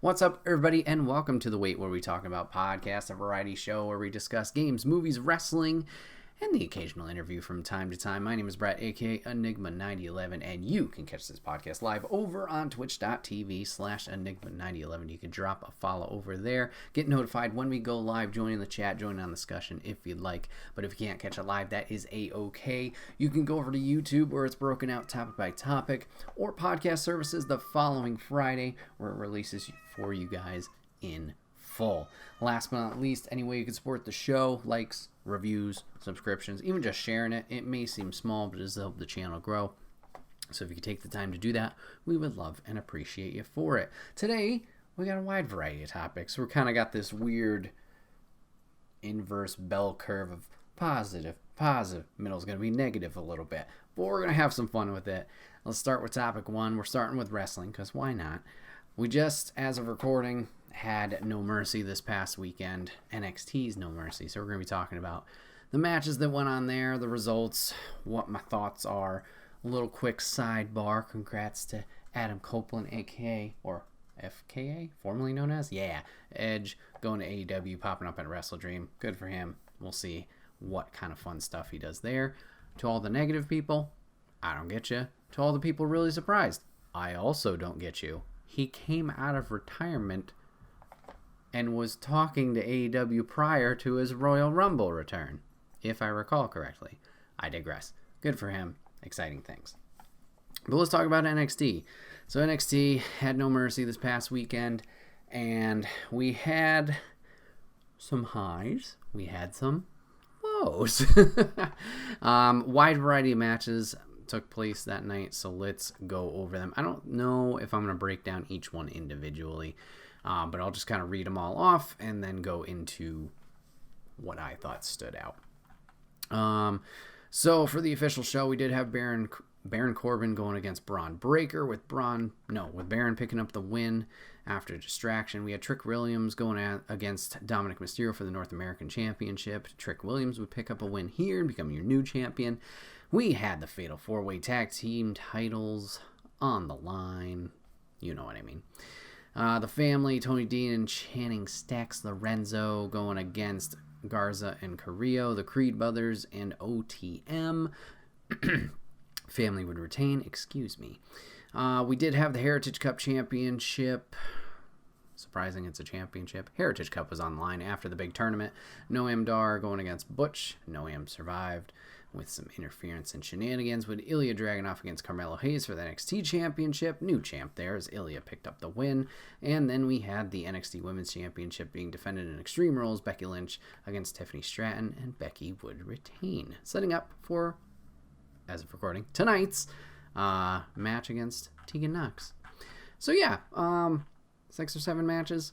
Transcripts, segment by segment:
What's up, everybody, and welcome to the Wait What Are We Talking About podcast, a variety show where we discuss games, movies, wrestling, and the occasional interview from time to time. My name is Bret, aka Enigma9011, and you can catch this podcast live over on twitch.tv/Enigma9011. You can drop a follow over there, get notified when we go live, join in the chat, join on the discussion if you'd like. But if you can't catch it live, that is a-okay. You can go over to YouTube where it's broken out topic by topic, or podcast services the following Friday where it releases for you guys in full. Last but not least, any way you can support the show, likes, reviews, subscriptions, even just sharing it. It may seem small, but it does help the channel grow. So if you could take the time to do that, we would love and appreciate you for it. Today, we got a wide variety of topics. We're kind of got this weird inverse bell curve of positive, middle's going to be negative a little bit. But we're going to have some fun with it. Let's start with topic one. We're starting with wrestling, because why not? We just, as of recording, had No Mercy this past weekend. NXT's No Mercy. So we're going to be talking about the matches that went on there, the results, what my thoughts are. A little quick sidebar. Congrats to Adam Copeland, a.k.a. or FKA, formerly known as, Edge, going to AEW, popping up at Wrestle Dream. Good for him. We'll see what kind of fun stuff he does there. To all the negative people, I don't get you. To all the people really surprised, I also don't get you. He came out of retirement and was talking to AEW prior to his Royal Rumble return, if I recall correctly. I digress. Good for him. Exciting things. But let's talk about NXT. So NXT had No Mercy this past weekend, and we had some highs. We had some lows. Wide variety of matches took place that night, so let's go over them. I don't know if I'm going to break down each one individually, but I'll just kind of read them all off and then go into what I thought stood out. So for the official show, we did have Baron Corbin going against Braun Breaker, with Baron picking up the win after distraction. We had Trick Williams going against Dominic Mysterio for the North American Championship. Trick Williams would pick up a win here and become your new champion. We had the Fatal 4-Way Tag Team titles on the line. You know what I mean. The family, Tony Dean and Channing Stacks Lorenzo going against Garza and Carrillo, the Creed Brothers, and OTM. Family would retain, we did have the Heritage Cup Championship. Surprising it's a championship. Heritage Cup was online after the big tournament. Noam Dar going against Butch. Noam survived with some interference and shenanigans, with Ilya Dragunov against Carmelo Hayes for the NXT Championship. New champ there as Ilya picked up the win. And then we had the NXT Women's Championship being defended in Extreme Rules. Becky Lynch against Tiffany Stratton, and Becky would retain. Setting up for, as of recording, tonight's match against Tegan Knox. So 6 or 7 matches.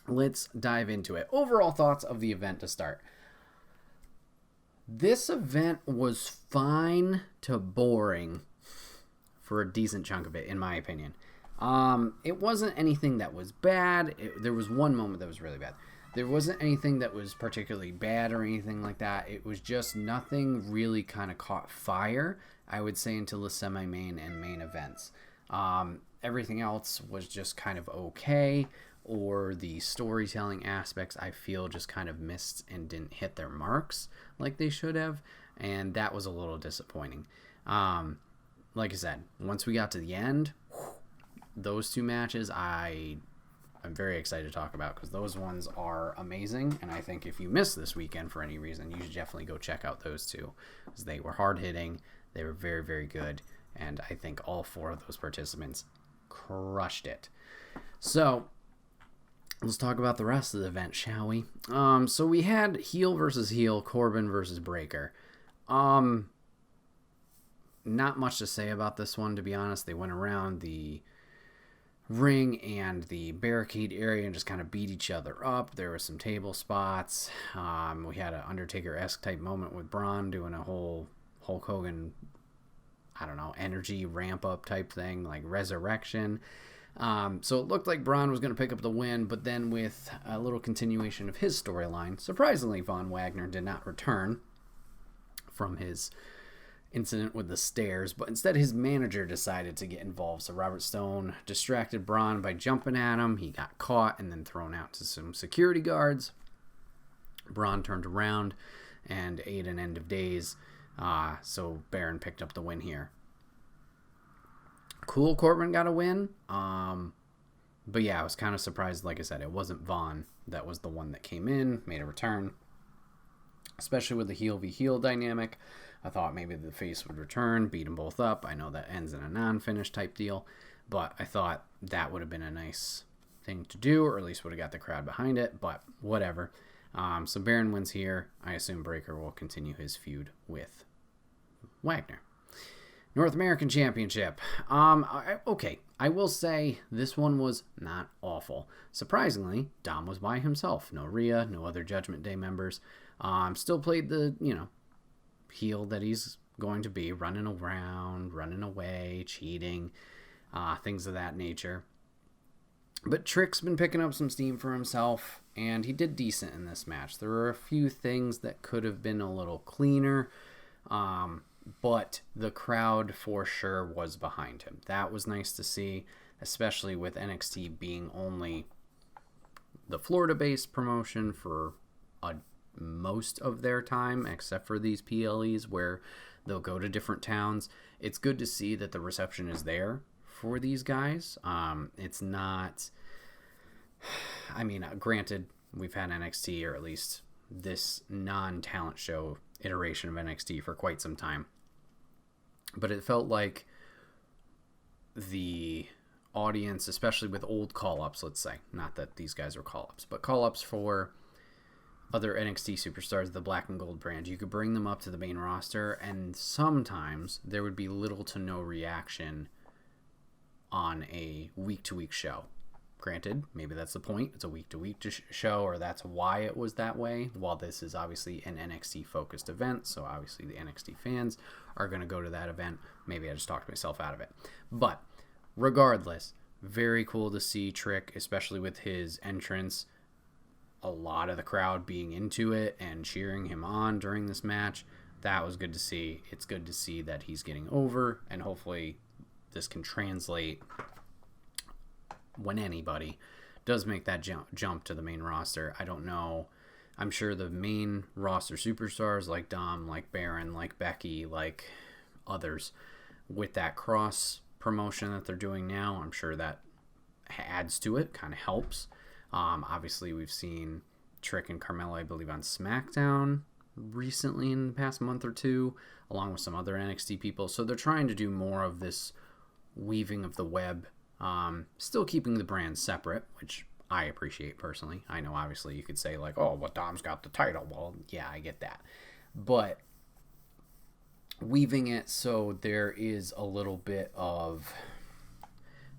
Let's dive into it. Overall thoughts of the event to start. This event was fine to boring for a decent chunk of it, in my opinion. It wasn't anything that was bad. There was one moment that was really bad. There wasn't anything that was particularly bad or anything like that. It was just nothing really kind of caught fire, I would say, until the semi-main and main events. Everything else was just kind of okay, or the storytelling aspects I feel just kind of missed and didn't hit their marks like they should have, and that was a little disappointing. Like I said, once we got to the end, those 2 matches I'm very excited to talk about, because those ones are amazing, and I think if you missed this weekend for any reason, you should definitely go check out those 2, because they were hard-hitting, they were very, very good, and I think all 4 of those participants crushed it. So let's talk about the rest of the event, shall we? So we had heel versus heel, Corbin versus Breaker. Not much to say about this one, to be honest. They went around the ring and the barricade area and just kind of beat each other up. There were some table spots. We had an Undertaker-esque type moment with Braun doing a whole Hulk Hogan, energy ramp-up type thing, like resurrection. So it looked like Braun was going to pick up the win, but then with a little continuation of his storyline, surprisingly, Von Wagner did not return from his incident with the stairs, but instead his manager decided to get involved. So Robert Stone distracted Braun by jumping at him. He got caught and then thrown out to some security guards. Braun turned around and ate an end of days. So Baron picked up the win here. Cool, Corbin got a win. But yeah, I was kind of surprised. Like I said, it wasn't Vaughn that was the one that came in, made a return. Especially with the heel v heel dynamic. I thought maybe the face would return, beat them both up. I know that ends in a non-finish type deal. But I thought that would have been a nice thing to do, or at least would have got the crowd behind it. But whatever. So Baron wins here. I assume Breakker will continue his feud with Wagner. North American Championship. Okay, I will say this one was not awful. Surprisingly, Dom was by himself. No Rhea, no other Judgment Day members. Still played the, heel that he's going to be, running around, running away, cheating, things of that nature. But Trick's been picking up some steam for himself, and he did decent in this match. There were a few things that could have been a little cleaner, but the crowd for sure was behind him. That was nice to see, especially with NXT being only the Florida-based promotion for most of their time, except for these PLEs where they'll go to different towns. It's good to see that the reception is there for these guys. It's not... granted, we've had NXT, or at least this non-talent show iteration of NXT for quite some time. But it felt like the audience, especially with old call-ups, let's say, not that these guys are call-ups, but call-ups for other NXT superstars, the black and gold brand, you could bring them up to the main roster, and sometimes there would be little to no reaction on a week-to-week show. Granted, maybe that's the point. It's a week-to-week show, or that's why it was that way. While this is obviously an NXT-focused event, so obviously the NXT fans are going to go to that event. Maybe I just talked myself out of it. But regardless, very cool to see Trick, especially with his entrance. A lot of the crowd being into it and cheering him on during this match. That was good to see. It's good to see that he's getting over, and hopefully this can translate when anybody does make that jump to the main roster. I don't know. I'm sure the main roster superstars like Dom, like Baron, like Becky, like others, with that cross promotion that they're doing now, I'm sure that adds to it, kind of helps. Obviously, we've seen Trick and Carmella, I believe, on SmackDown recently in the past month or two, along with some other NXT people. So they're trying to do more of this weaving of the web, still keeping the brands separate, which I appreciate personally. I know, obviously, you could say, like, oh, well, Dom's got the title. Well, yeah, I get that. But weaving it so there is a little bit of,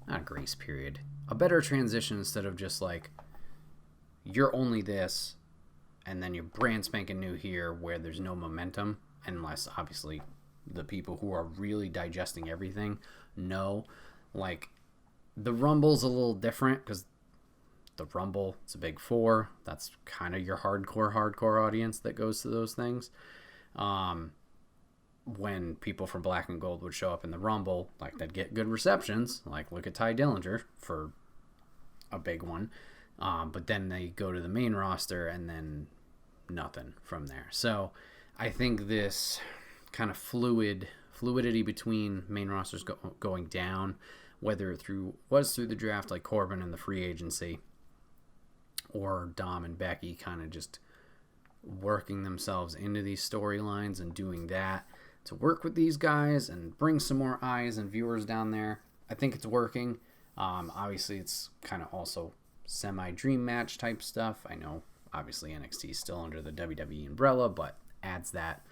not a grace period, a better transition instead of just like, you're only this, and then you're brand spanking new here where there's no momentum, unless obviously the people who are really digesting everything know. Like, the Rumble's a little different because the Rumble, it's a big four. That's kind of your hardcore audience that goes to those things. When people from Black and Gold would show up in the Rumble, like, they'd get good receptions. Like, look at Ty Dillinger for a big one. But then they go to the main roster and then nothing from there. So I think this kind of fluidity between main rosters going down, whether it was through the draft like Corbin and the free agency, or Dom and Becky kind of just working themselves into these storylines and doing that to work with these guys and bring some more eyes and viewers down there. I think it's working. Obviously, it's kind of also semi-dream match type stuff. I know, obviously, NXT is still under the WWE umbrella, but adds that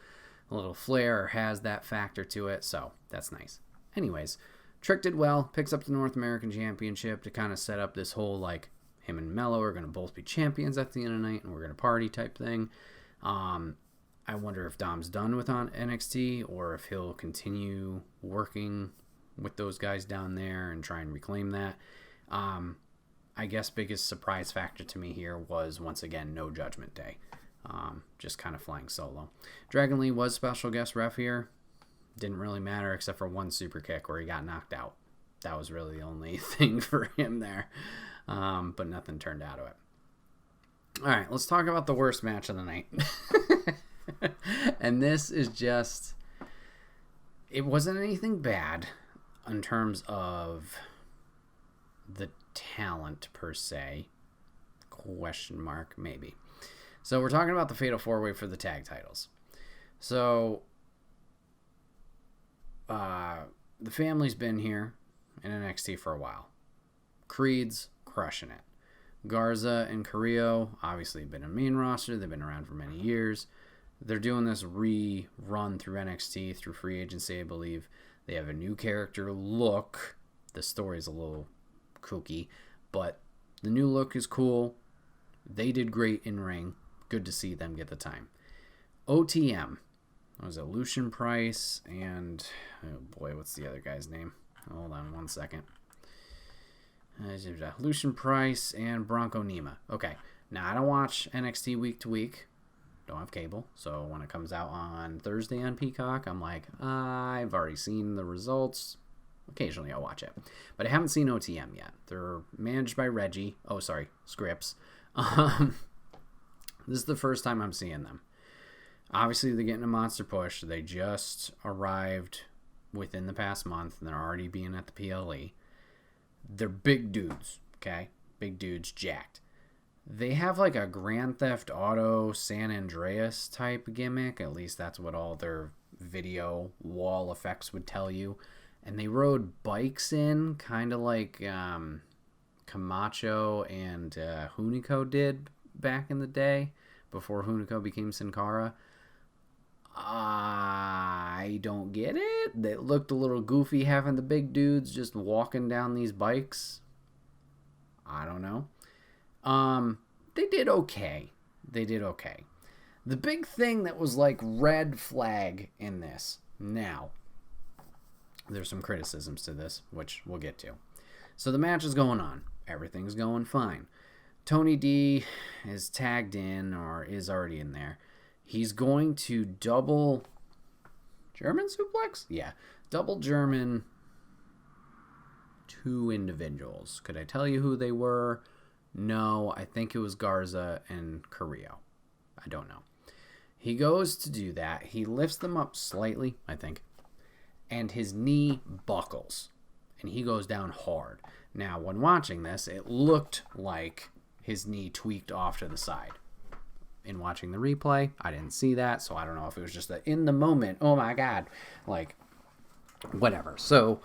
a little flair, or has that factor to it, so that's nice. Anyways, Trick did well, picks up the North American Championship to kind of set up this whole, like, him and Mello are going to both be champions at the end of the night, and we're going to party type thing. I wonder if Dom's done with on NXT, or if he'll continue working with those guys down there and try and reclaim that. I guess biggest surprise factor to me here was, once again, no Judgment Day. Just kind of flying solo. Dragon Lee was special guest ref here. Didn't really matter except for one super kick where he got knocked out. That was really the only thing for him there. But nothing turned out of it. All right, let's talk about the worst match of the night. And this is just... It wasn't anything bad in terms of the talent per se. Question mark, maybe. So we're talking about the Fatal 4-Way for the tag titles. So the family's been here in NXT for a while. Creed's crushing it. Garza and Carrillo obviously have been a main roster. They've been around for many years. They're doing this rerun through NXT, through free agency, I believe. They have a new character look. The story's a little kooky, but the new look is cool. They did great in ring. Good to see them get the time. OTM. Was it Lucian Price and... Oh boy, what's the other guy's name? Hold on 1 second. Lucian Price and Bronco Nima. Okay. Now, I don't watch NXT week to week. Don't have cable. So when it comes out on Thursday on Peacock, I'm like, I've already seen the results. Occasionally I'll watch it. But I haven't seen OTM yet. They're managed by Reggie. Oh, sorry. Scripps. This is the first time I'm seeing them. Obviously, they're getting a monster push. They just arrived within the past month, and they're already being at the PLE. They're big dudes, okay? Big dudes, jacked. They have like a Grand Theft Auto San Andreas type gimmick. At least that's what all their video wall effects would tell you. And they rode bikes in, kind of like Camacho and Hunico did back in the day, before Hunico became Sin Cara. I don't get it. They looked a little goofy having the big dudes just walking down these bikes. I don't know. They did okay. The big thing that was like red flag in this. Now, there's some criticisms to this, which we'll get to. So the match is going on. Everything's going fine. Tony D is tagged in, or is already in there. He's going to double German suplex? Yeah. Double German two individuals. Could I tell you who they were? No, I think it was Garza and Carrillo. I don't know. He goes to do that. He lifts them up slightly, I think, and his knee buckles, and he goes down hard. Now, when watching this, it looked like his knee tweaked off to the side. In watching the replay, I didn't see that, so I don't know if it was just in the moment, oh my god, like, whatever. So,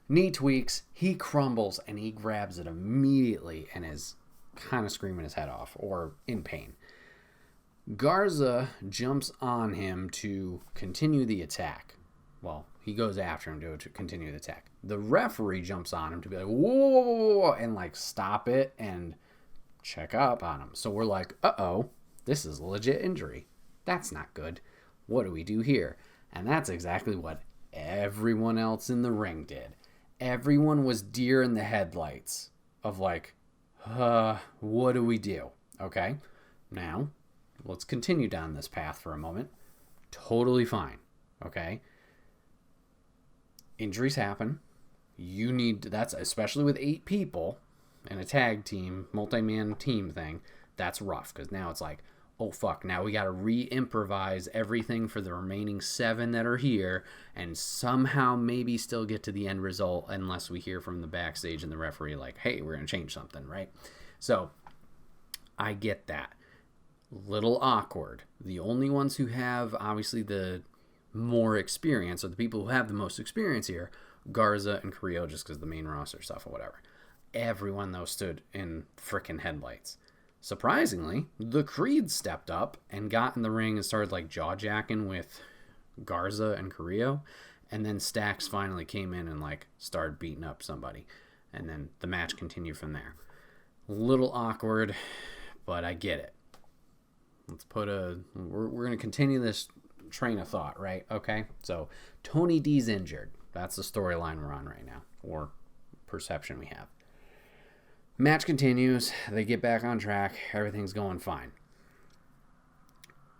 knee tweaks, he crumbles, and he grabs it immediately and is kind of screaming his head off, or in pain. Garza jumps on him to continue the attack. Well, he goes after him to continue the attack. The referee jumps on him to be like, whoa, and like stop it and check up on him. So we're like, uh-oh, this is a legit injury. That's not good. What do we do here? And that's exactly what everyone else in the ring did. Everyone was deer in the headlights of like, what do we do? Okay, now let's continue down this path for a moment. Totally fine. Okay. Injuries happen. You need, that's especially with 8 people in a tag team, multi-man team thing. That's rough because now it's like, oh fuck, now we got to re-improvise everything for the remaining 7 that are here and somehow maybe still get to the end result unless we hear from the backstage and the referee like, hey, we're going to change something, right? So I get that. Little awkward. The only ones who have obviously the more experience, or the people who have the most experience here, Garza and Carrillo, just because the main roster stuff or whatever. Everyone though stood in frickin' headlights. Surprisingly, the Creed stepped up and got in the ring and started like jaw-jacking with Garza and Carrillo, and then Stax finally came in and like started beating up somebody, and then the match continued from there. Little awkward, but I get it. Let's put we're going to continue this train of thought, right? Okay, so Tony D's injured. That's the storyline we're on right now, or perception we have. Match continues. They get back on track. Everything's going fine.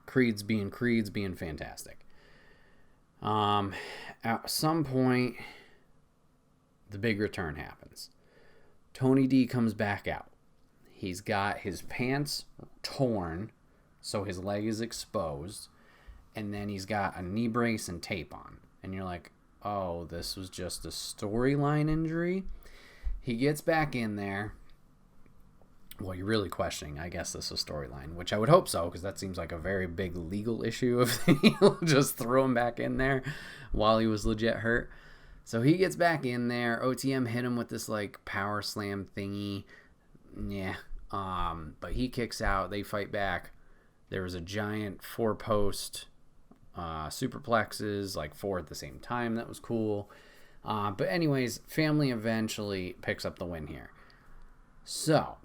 Creed's being fantastic. At some point, the big return happens. Tony D comes back out. He's got his pants torn, so his leg is exposed, and then he's got a knee brace and tape on. And you're like, oh, this was just a storyline injury? He gets back in there. Well, you're really questioning, I guess this is storyline, which I would hope so, because that seems like a very big legal issue if they just throw him back in there while he was legit hurt. So he gets back in there. OTM hit him with this like power slam thingy. Yeah. But he kicks out. They fight back. There was a giant 4-post superplexes, like 4 at the same time. That was cool. But anyways, family eventually picks up the win here. So,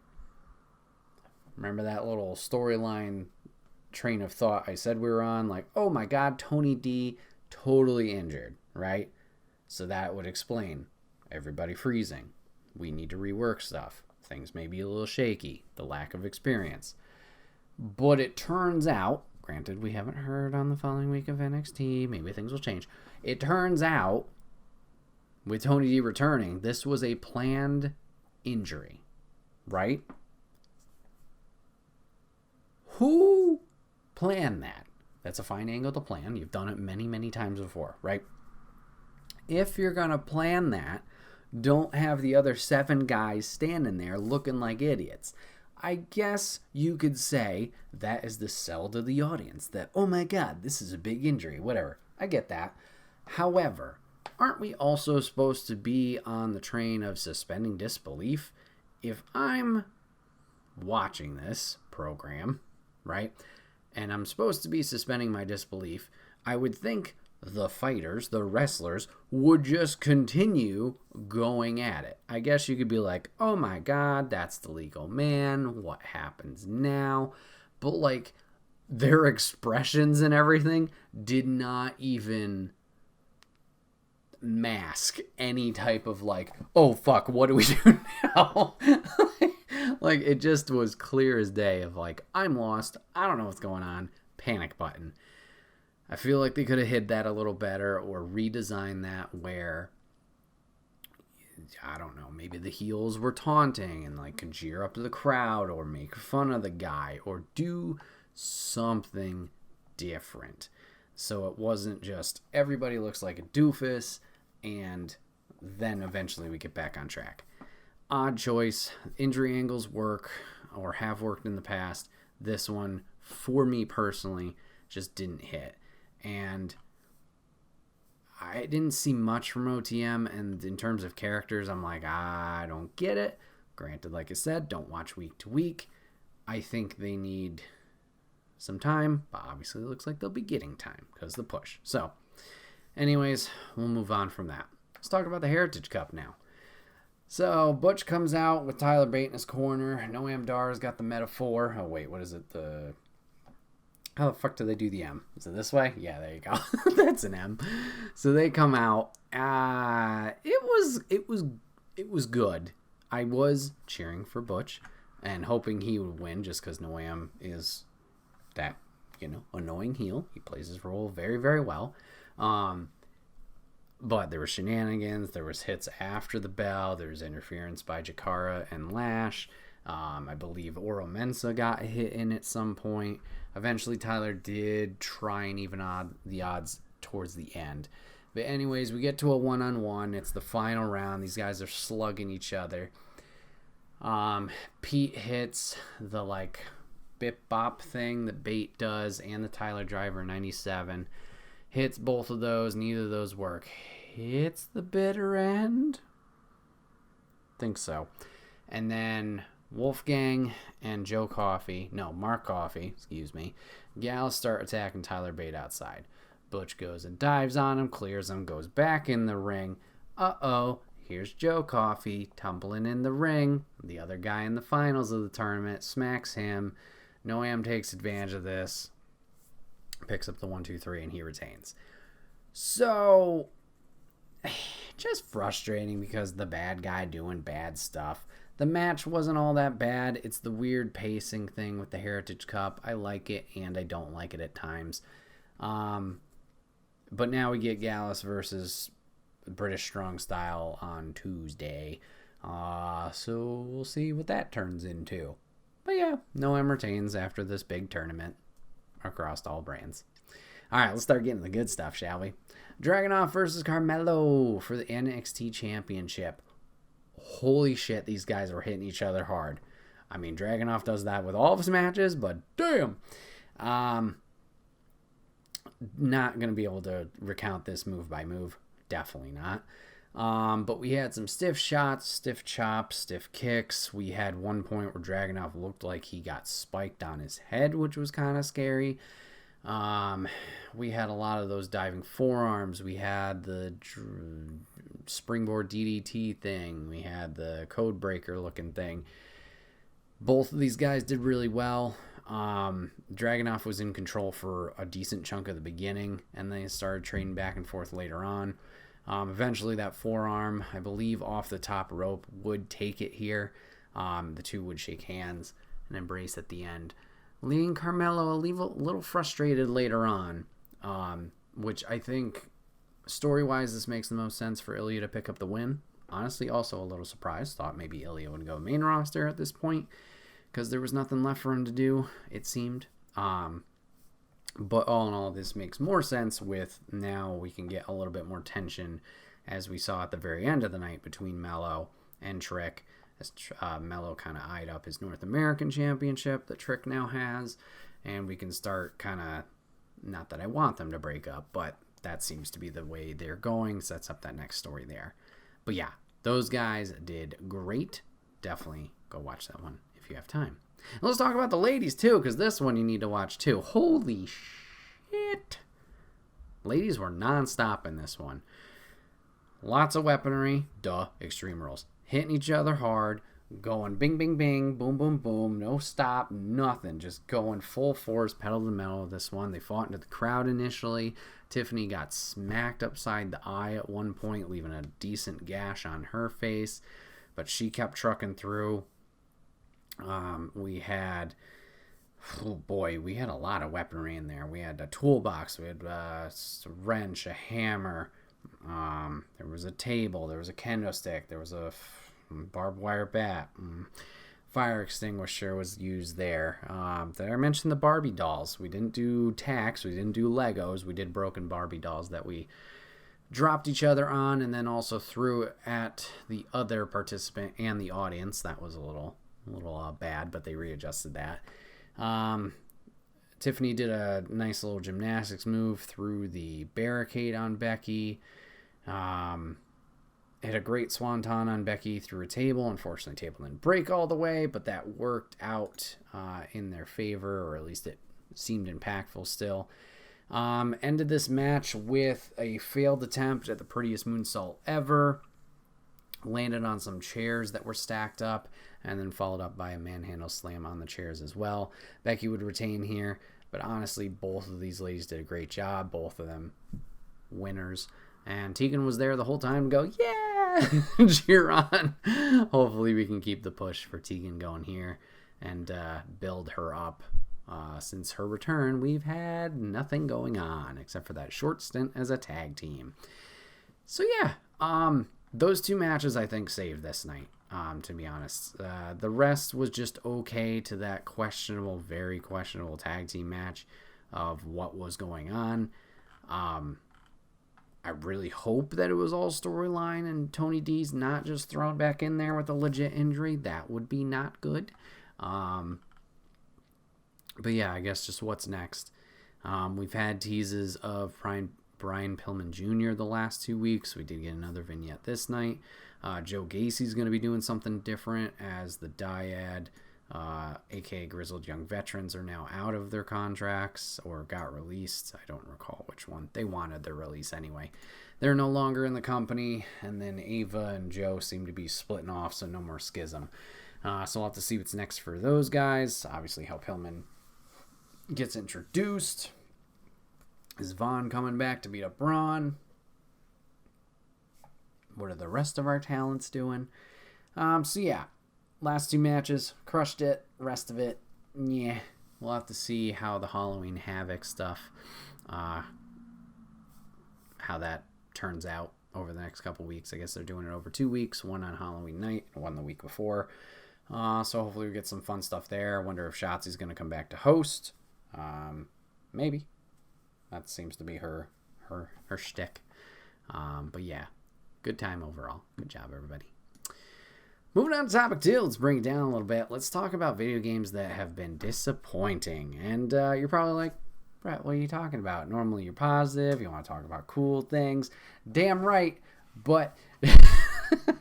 remember that little storyline train of thought I said we were on? Like, oh my God, Tony D totally injured, right? So that would explain everybody freezing. We need to rework stuff. Things may be a little shaky. The lack of experience. But it turns out, granted we haven't heard on the following week of NXT, maybe things will change. It turns out, with Tony D returning, this was a planned injury, right? Who planned that? That's a fine angle to plan. You've done it many, many times before, right? If you're going to plan that, don't have the other 7 guys standing there looking like idiots. I guess you could say that is the sell to the audience that, oh my God, this is a big injury, whatever. I get that. However, aren't we also supposed to be on the train of suspending disbelief? If I'm watching this program, right, and I'm supposed to be suspending my disbelief, I would think the fighters, the wrestlers, would just continue going at it. I guess you could be like, oh my God, that's the legal man. What happens now? But like, their expressions and everything did not even mask any type of like, oh fuck, what do we do now? Like, it just was clear as day of like, I'm lost. I don't know what's going on. Panic button. I feel like they could have hid that a little better or redesigned that where, I don't know, maybe the heels were taunting and like could jeer up to the crowd or make fun of the guy or do something different. So it wasn't just everybody looks like a doofus and then eventually we get back on track. Odd choice. Injury angles work or have worked in the past. This one, for me personally, just didn't hit. And I didn't see much from OTM, and in terms of characters, I'm like, I don't get it. Granted, like I said, don't watch week to week. I think they need some time, but obviously it looks like they'll be getting time because of the push. So, anyways, we'll move on from that. Let's talk about the Heritage Cup now. So, Butch comes out with Tyler Bate in his corner. Noam Dar's got the metaphor. Oh, wait, what is it? How the fuck do they do the M? Is it this way? Yeah, there you go. That's an M. So they come out. It was good. I was cheering for Butch and hoping he would win just because Noam is that, annoying heel. He plays his role very, very well. But there were shenanigans. There was hits after the bell. There was interference by Jakara and Lash. I believe Oro Mensah got hit in at some point. Eventually, Tyler did try and even the odds towards the end. But anyways, we get to a one-on-one. It's the final round. These guys are slugging each other. Pete hits the, bip-bop thing that Bate does and the Tyler Driver 97. Hits both of those. Neither of those work. Hits the bitter end? Think so. And then Wolfgang and Mark Coffey, Gals start attacking Tyler Bate outside. Butch goes and dives on him, clears him, goes back in the ring. Uh-oh, here's Joe Coffey tumbling in the ring. The other guy in the finals of the tournament smacks him. Noam takes advantage of this, picks up the 1-2-3, and he retains. So, just frustrating because the bad guy doing bad stuff. The match wasn't all that bad. It's the weird pacing thing with the Heritage Cup. I like it and I don't like it at times. But now we get Gallus versus British Strong Style on Tuesday. So we'll see what that turns into. But yeah, no M retains after this big tournament across all brands. All right, let's start getting the good stuff, shall we? Dragunov versus Carmelo for the NXT Championship. Holy shit, these guys were hitting each other hard. I mean, Dragunov does that with all of his matches, but damn. Not going to be able to recount this move by move. Definitely not. But we had some stiff shots, stiff chops, stiff kicks. We had one point where Dragunov looked like he got spiked on his head, which was kind of scary. We had a lot of those diving forearms. We had the springboard DDT thing. We had the code breaker looking thing. Both of these guys did really well. Dragunov was in control for a decent chunk of the beginning, and then he started trading back and forth later on. Eventually that forearm, I believe off the top rope, would take it here. The two would shake hands and embrace at the end, leaving Carmelo a little frustrated later on, which I think story-wise this makes the most sense for Ilya to pick up the win. Honestly, also a little surprised. Thought maybe Ilya would go main roster at this point because there was nothing left for him to do, it seemed. But all in all, this makes more sense with now we can get a little bit more tension as we saw at the very end of the night between Mello and Trick, as Mello kind of eyed up his North American Championship that Trick now has, and we can start kind of, not that I want them to break up, but that seems to be the way they're going, sets up that next story there. But yeah, those guys did great. Definitely go watch that one if you have time. And let's talk about the ladies too, because this one you need to watch too. Holy shit. Ladies were non-stop in this one. Lots of weaponry. Duh, Extreme Rules. Hitting each other hard. Going bing, bing, bing. Boom, boom, boom. No stop. Nothing. Just going full force. Pedal to the metal of this one. They fought into the crowd initially. Tiffany got smacked upside the eye at one point, leaving a decent gash on her face. But she kept trucking through. We had a lot of weaponry in there. We had a toolbox, we had a wrench, a hammer, there was a table, there was a kendo stick, there was a barbed wire bat, fire extinguisher was used there. Did I mention the Barbie dolls? We didn't do tacks, we didn't do Legos, we did broken Barbie dolls that we dropped each other on and then also threw at the other participant and the audience. That was a little bad, but they readjusted that. Tiffany did a nice little gymnastics move through the barricade on Becky. Hit a great swanton on Becky through a table. Unfortunately, the table didn't break all the way, but that worked out in their favor, or at least it seemed impactful still. Ended this match with a failed attempt at the prettiest moonsault ever. Landed on some chairs that were stacked up, and then followed up by a manhandle slam on the chairs as well. Becky would retain here, but honestly, both of these ladies did a great job. Both of them winners. And Tegan was there the whole time to go, yeah, cheer on. Hopefully we can keep the push for Tegan going here and build her up. Since her return, we've had nothing going on except for that short stint as a tag team. So yeah, those two matches I think saved this night, to be honest. The rest was just okay to that questionable, very questionable tag team match of what was going on. I really hope that it was all storyline and Tony D's not just thrown back in there with a legit injury. That would be not good. But yeah, I guess just what's next. We've had teases of Brian Pillman Jr. the last 2 weeks. We did get another vignette this night. Joe Gacy's going to be doing something different as the Dyad, aka Grizzled Young Veterans, are now out of their contracts or got released. I don't recall which one. They wanted their release anyway. They're no longer in the company, and then Ava and Joe seem to be splitting off, so no more schism. So we'll have to see what's next for those guys. Obviously, how Pillman gets introduced. Is Vaughn coming back to beat up Braun? What are the rest of our talents doing? So yeah, last two matches, crushed it. Rest of it, yeah. We'll have to see how the Halloween Havoc stuff how that turns out over the next couple weeks. I guess they're doing it over 2 weeks, one on Halloween night and one the week before. So hopefully we get some fun stuff there. I wonder if Shotzi's going to come back to host. Maybe. That seems to be her shtick. But yeah, good time overall. Good job, everybody. Moving on to topic 2, let's bring it down a little bit. Let's talk about video games that have been disappointing. And you're probably like, Brett, what are you talking about? Normally you're positive. You want to talk about cool things. Damn right. But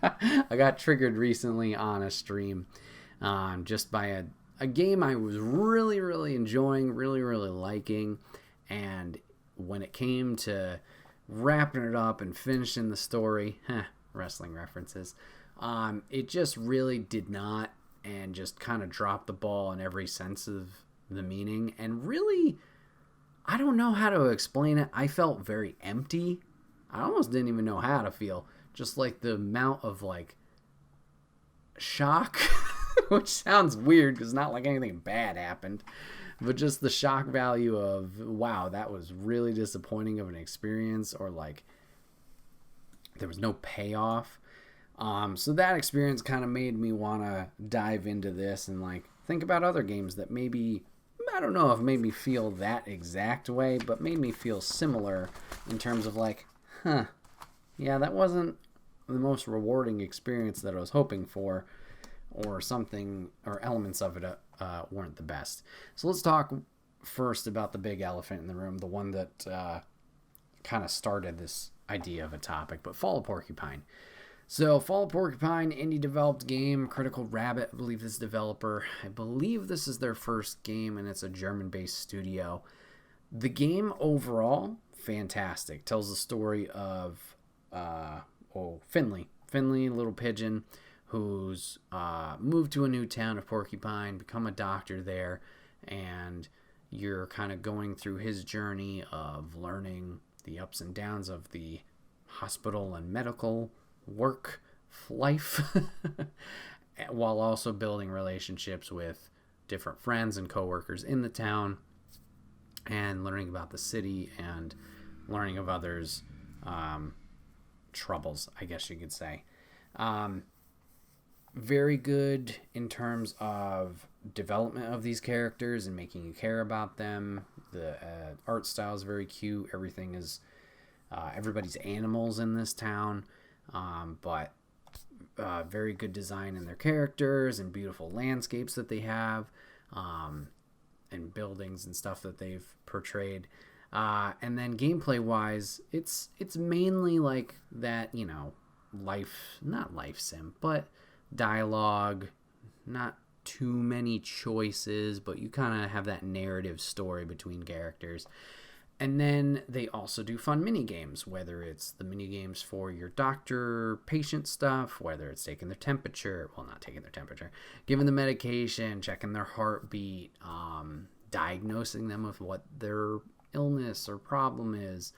I got triggered recently on a stream just by a game I was really, really enjoying, really, really liking. And when it came to wrapping it up and finishing the story, wrestling references, it just really did not, and just kind of dropped the ball in every sense of the meaning. And really, I don't know how to explain it. I felt very empty. I almost didn't even know how to feel. Just like the amount of like shock, which sounds weird because not like anything bad happened, but just the shock value of, wow, that was really disappointing of an experience, or like there was no payoff. So that experience kind of made me want to dive into this and like think about other games that maybe, I don't know if made me feel that exact way, but made me feel similar in terms of like, yeah, that wasn't the most rewarding experience that I was hoping for, or something, or elements of it weren't the best. So let's talk first about the big elephant in the room, the one that kind of started this idea of a topic, but Fall of Porcupine. So Fall of Porcupine, indie developed game, Critical Rabbit, I believe this developer. I believe this is their first game, and it's a German-based studio. The game overall, fantastic. Tells the story of Finley, little pigeon, who's moved to a new town of Porcupine, become a doctor there, and you're kind of going through his journey of learning the ups and downs of the hospital and medical work life while also building relationships with different friends and coworkers in the town, and learning about the city and learning of others' troubles, I guess you could say. Very good in terms of development of these characters and making you care about them. The art style is very cute. Everything is everybody's animals in this town, but very good design in their characters and beautiful landscapes that they have, and buildings and stuff that they've portrayed. And then gameplay wise, it's mainly like that, you know, not life sim, but dialogue, not too many choices, but you kind of have that narrative story between characters. And then they also do fun mini games, whether it's the mini games for your doctor patient stuff, whether it's taking their temperature, well, not taking their temperature, giving the medication, checking their heartbeat, diagnosing them with what their illness or problem is.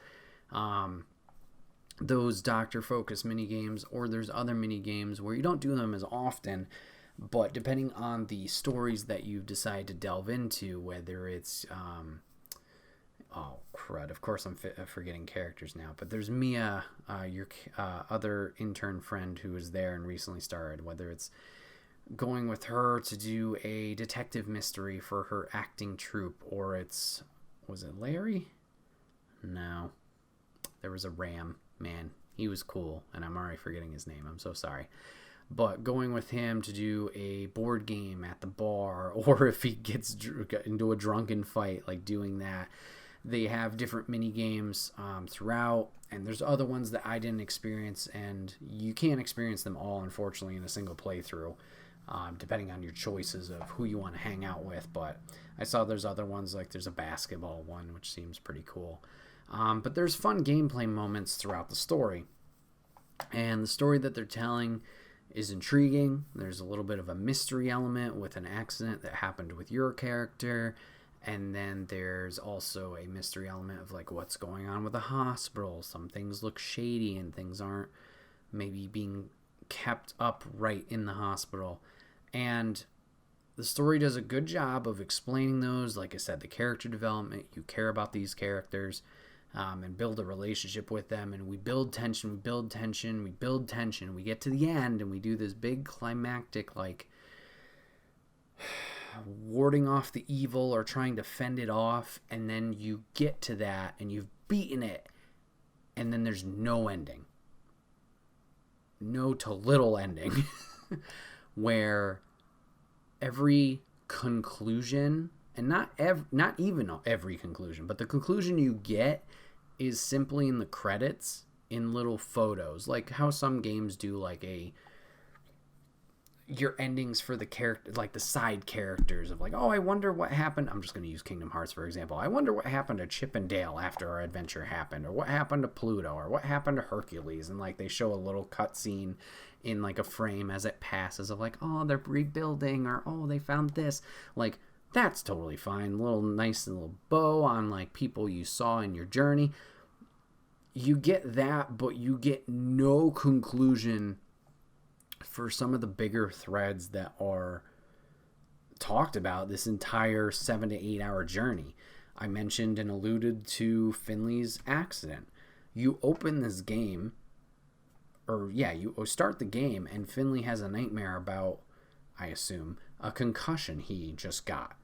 Those doctor focused mini games, or there's other mini games where you don't do them as often, but depending on the stories that you decide to delve into, whether it's oh crud, of course I'm forgetting characters now, but there's Mia, your other intern friend who was there and recently started, whether it's going with her to do a detective mystery for her acting troupe, or was it Larry? No, there was a Ram. Man, he was cool, and I'm already forgetting his name. I'm so sorry. But going with him to do a board game at the bar, or if he gets into a drunken fight, like doing that. They have different mini games throughout, and there's other ones that I didn't experience, and you can't experience them all, unfortunately, in a single playthrough, depending on your choices of who you want to hang out with. But I saw there's other ones, like there's a basketball one, which seems pretty cool. But there's fun gameplay moments throughout the story. And the story that they're telling is intriguing. There's a little bit of a mystery element with an accident that happened with your character. And then there's also a mystery element of like what's going on with the hospital. Some things look shady and things aren't maybe being kept up right in the hospital. And the story does a good job of explaining those. Like I said, the character development, you care about these characters. and build a relationship with them, and we build tension, we build tension, we build tension. We get to the end, and we do this big climactic, like, warding off the evil or trying to fend it off, and then you get to that, and you've beaten it, and then there's no ending. No to little ending. Where every conclusion, and not even every conclusion, but the conclusion you get is simply in the credits in little photos, like how some games do, like your endings for the character, like the side characters of like, oh, I wonder what happened. I'm just going to use Kingdom Hearts for example. I wonder what happened to Chip and Dale after our adventure happened, or what happened to Pluto, or what happened to Hercules, and like they show a little cutscene in like a frame as it passes of like, oh, they're rebuilding, or oh, they found this. Like, that's totally fine. Little nice little bow on like people you saw in your journey. You get that, but you get no conclusion for some of the bigger threads that are talked about this entire 7 to 8 hour journey. I mentioned and alluded to Finley's accident. You open this game, you start the game, and Finley has a nightmare about, I assume, a concussion he just got.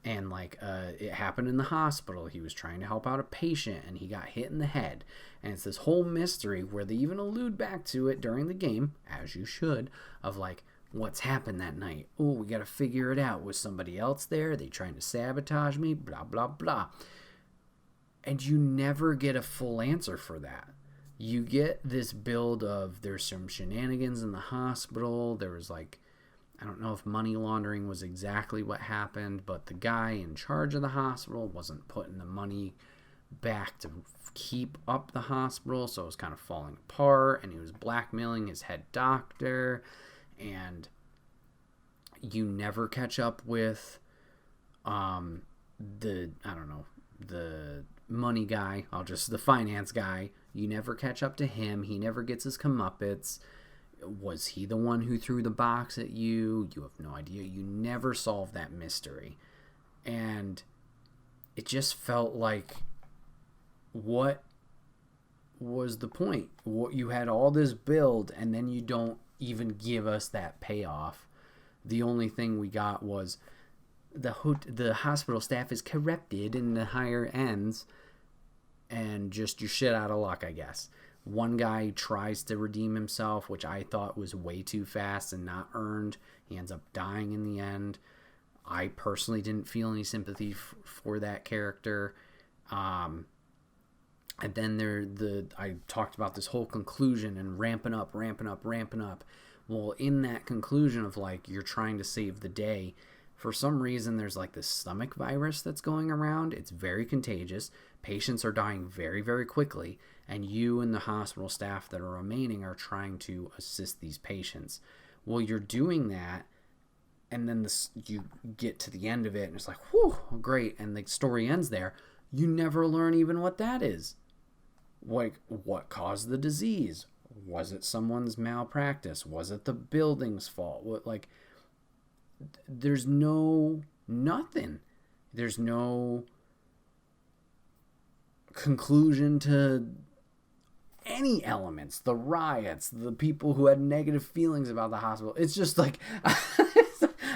And like it happened in the hospital. He was trying to help out a patient, and he got hit in the head. And it's this whole mystery where they even allude back to it during the game, as you should, of like, what's happened that night? Oh, we got to figure it out. Was somebody else there? Are they trying to sabotage me? Blah, blah, blah. And you never get a full answer for that. You get this build of there's some shenanigans in the hospital. There was like, I don't know if money laundering was exactly what happened, but the guy in charge of the hospital wasn't putting the money back to keep up the hospital, so it was kind of falling apart, and he was blackmailing his head doctor, and you never catch up with the money guy, the finance guy. You never catch up to him. He never gets his comeuppance. Was he the one who threw the box at you? You have no idea. You never solve that mystery. And it just felt like, what was the point? What, you had all this build, and then you don't even give us that payoff. The only thing we got was the hospital staff is corrupted in the higher ends, and just you're shit out of luck, I guess. One guy tries to redeem himself, which I thought was way too fast and not earned. He ends up dying in the end. I personally didn't feel any sympathy for that character. And then I talked about this whole conclusion and ramping up. Well, in that conclusion of like, you're trying to save the day, for some reason there's like this stomach virus that's going around. It's very contagious. Patients are dying very, very quickly, and you and the hospital staff that are remaining are trying to assist these patients. Well, you're doing that, and then you get to the end of it, and it's like, whew, great, and the story ends there. You never learn even what that is. Like, what caused the disease? Was it someone's malpractice? Was it the building's fault? There's nothing. There's no conclusion to any elements. The riots, the people who had negative feelings about the hospital. It's just like,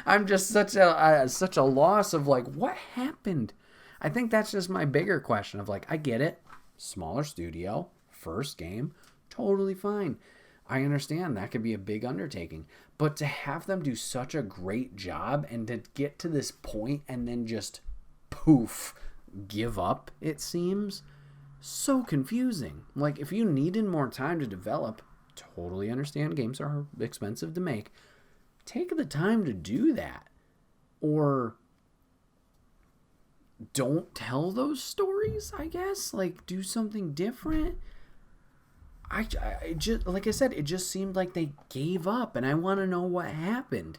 I'm just such a loss of like, what happened? I think that's just my bigger question of like, I get it. Smaller studio, first game, totally fine. I understand that could be a big undertaking, but to have them do such a great job and to get to this point and then just poof, give up, it seems so confusing. Like, if you needed more time to develop, totally understand games are expensive to make. Take the time to do that. Or don't tell those stories, I guess. Like, do something different. I just, like I said, it just seemed like they gave up, and I want to know what happened.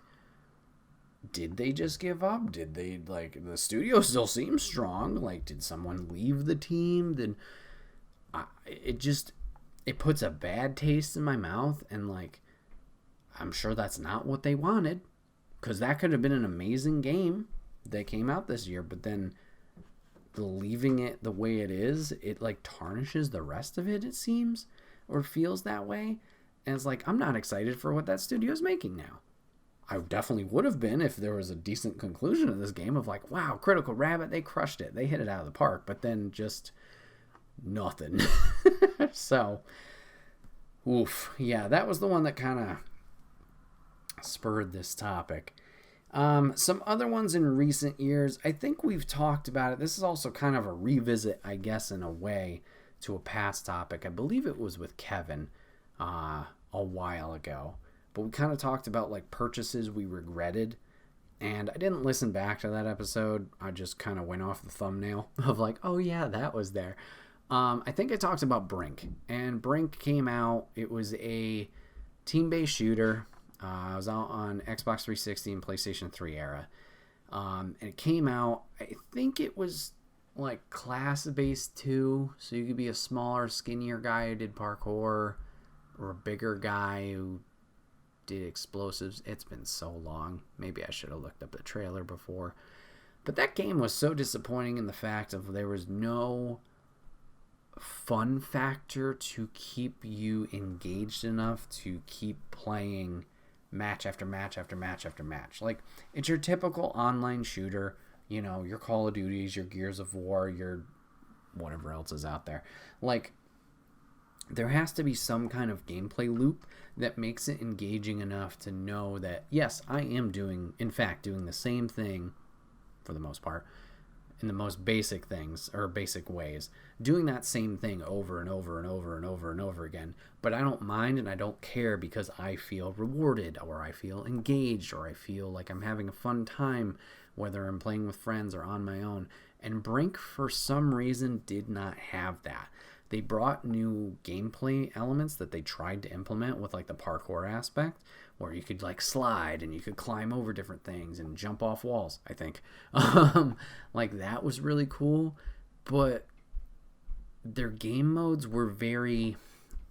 Did they just give up? Did they, like, the studio still seems strong. Like, did someone leave the team? Then it puts a bad taste in my mouth, and, like, I'm sure that's not what they wanted, because that could have been an amazing game that came out this year, but then leaving it the way it is, it like tarnishes the rest of it seems, or feels that way. And it's like, I'm not excited for what that studio's making now. I definitely would have been if there was a decent conclusion of this game of like, wow, Critical Rabbit, they crushed it. They hit it out of the park, but then just nothing. So, oof. Yeah, that was the one that kind of spurred this topic. Some other ones in recent years, I think we've talked about it. This is also kind of a revisit, I guess, in a way, to a past topic. I believe it was with Kevin a while ago. But we kind of talked about like purchases we regretted. And I didn't listen back to that episode. I just kind of went off the thumbnail of like, oh yeah, that was there. I think I talked about Brink. And Brink came out. It was a team-based shooter. It was out on Xbox 360 and PlayStation 3 era. And it came out, I think it was like class-based too. So you could be a smaller, skinnier guy who did parkour, or a bigger guy who did explosives. It's been so long. Maybe I should have looked up the trailer before. But that game was so disappointing in the fact of there was no fun factor to keep you engaged enough to keep playing match after match after match after match. Like, it's your typical online shooter, you know, your Call of Duties, your Gears of War, your whatever else is out there. Like, there has to be some kind of gameplay loop that makes it engaging enough to know that, yes, I am doing the same thing, for the most part, in the most basic things, or basic ways, doing that same thing over and over and over and over and over again. But I don't mind and I don't care because I feel rewarded, or I feel engaged, or I feel like I'm having a fun time, whether I'm playing with friends or on my own. And Brink, for some reason, did not have that. They brought new gameplay elements that they tried to implement with like the parkour aspect, where you could like slide and you could climb over different things and jump off walls, I think. Like, that was really cool, but their game modes were very,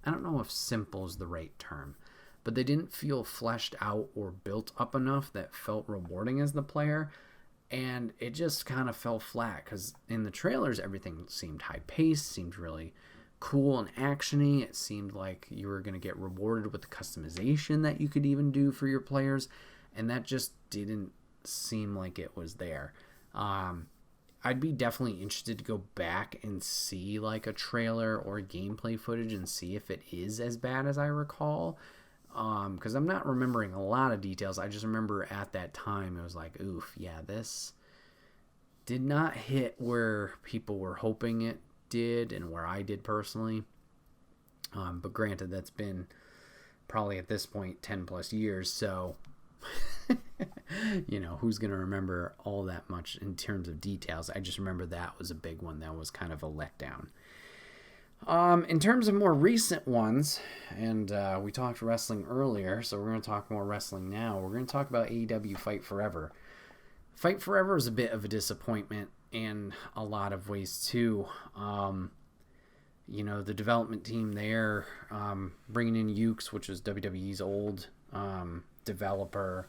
I don't know if simple is the right term, but they didn't feel fleshed out or built up enough that felt rewarding as the player. And it just kind of fell flat because in the trailers, everything seemed high-paced, seemed really cool and actiony. It seemed like you were going to get rewarded with the customization that you could even do for your players. And that just didn't seem like it was there. I'd be definitely interested to go back and see like a trailer or gameplay footage and see if it is as bad as I recall. Because I'm not remembering a lot of details. I just remember at that time it was like, oof, yeah, this did not hit where people were hoping it did and where I did personally. But granted, that's been probably at this point 10 plus years, so you know, who's going to remember all that much in terms of details? I just remember that was a big one. That was kind of a letdown. In terms of more recent ones, and we talked wrestling earlier, so we're going to talk more wrestling now. We're going to talk about AEW Fight Forever. Fight Forever is a bit of a disappointment in a lot of ways, too. You know, the development team there, bringing in Ukes, which is WWE's old developer,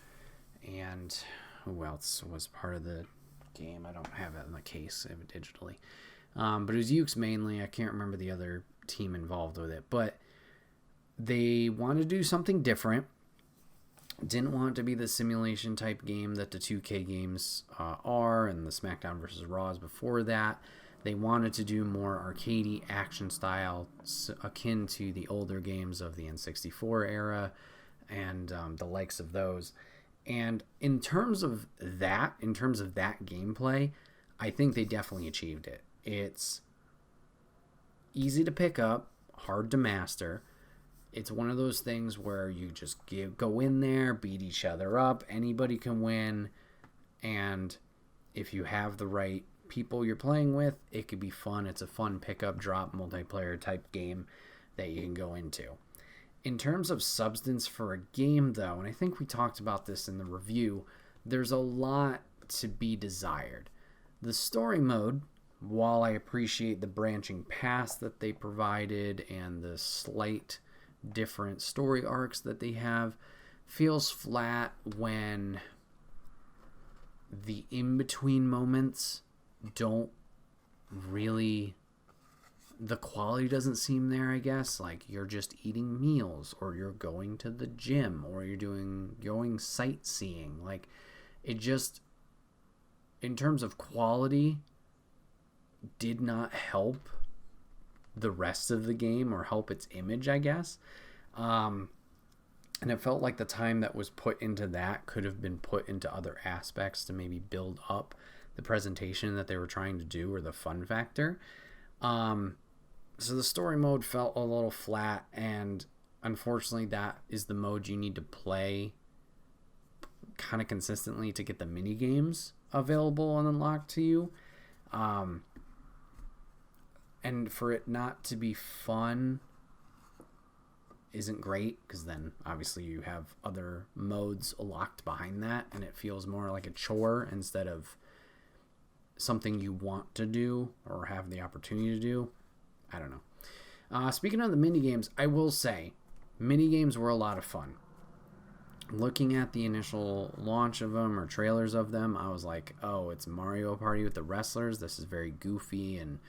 and who else was part of the game? I don't have it in the case, I have it digitally. But it was Ukes mainly. I can't remember the other team involved with it. But they wanted to do something different. Didn't want it to be the simulation type game that the 2K games are, and the SmackDown vs. Raws before that. They wanted to do more arcadey action style, akin to the older games of the N64 era and the likes of those. And in terms of that gameplay, I think they definitely achieved it. It's easy to pick up, hard to master. It's one of those things where you just go in there, beat each other up. Anybody can win. And if you have the right people you're playing with, it could be fun. It's a fun pick-up, drop, multiplayer type game that you can go into. In terms of substance for a game, though, and I think we talked about this in the review, there's a lot to be desired. The story mode, while I appreciate the branching paths that they provided and the slight different story arcs that they have, feels flat when the in-between moments don't really, the quality doesn't seem there, I guess. Like, you're just eating meals, or you're going to the gym, or you're going sightseeing. Like, it just, in terms of quality, did not help the rest of the game or help its image, I guess. And it felt like the time that was put into that could have been put into other aspects to maybe build up the presentation that they were trying to do, or the fun factor. So the story mode felt a little flat, and unfortunately that is the mode you need to play kind of consistently to get the mini games available and unlocked to you. And for it not to be fun isn't great, because then obviously you have other modes locked behind that, and it feels more like a chore instead of something you want to do or have the opportunity to do. I don't know. Speaking of the mini games, I will say mini games were a lot of fun. Looking at the initial launch of them or trailers of them, I was like, oh, it's Mario Party with the wrestlers. This is very goofy, and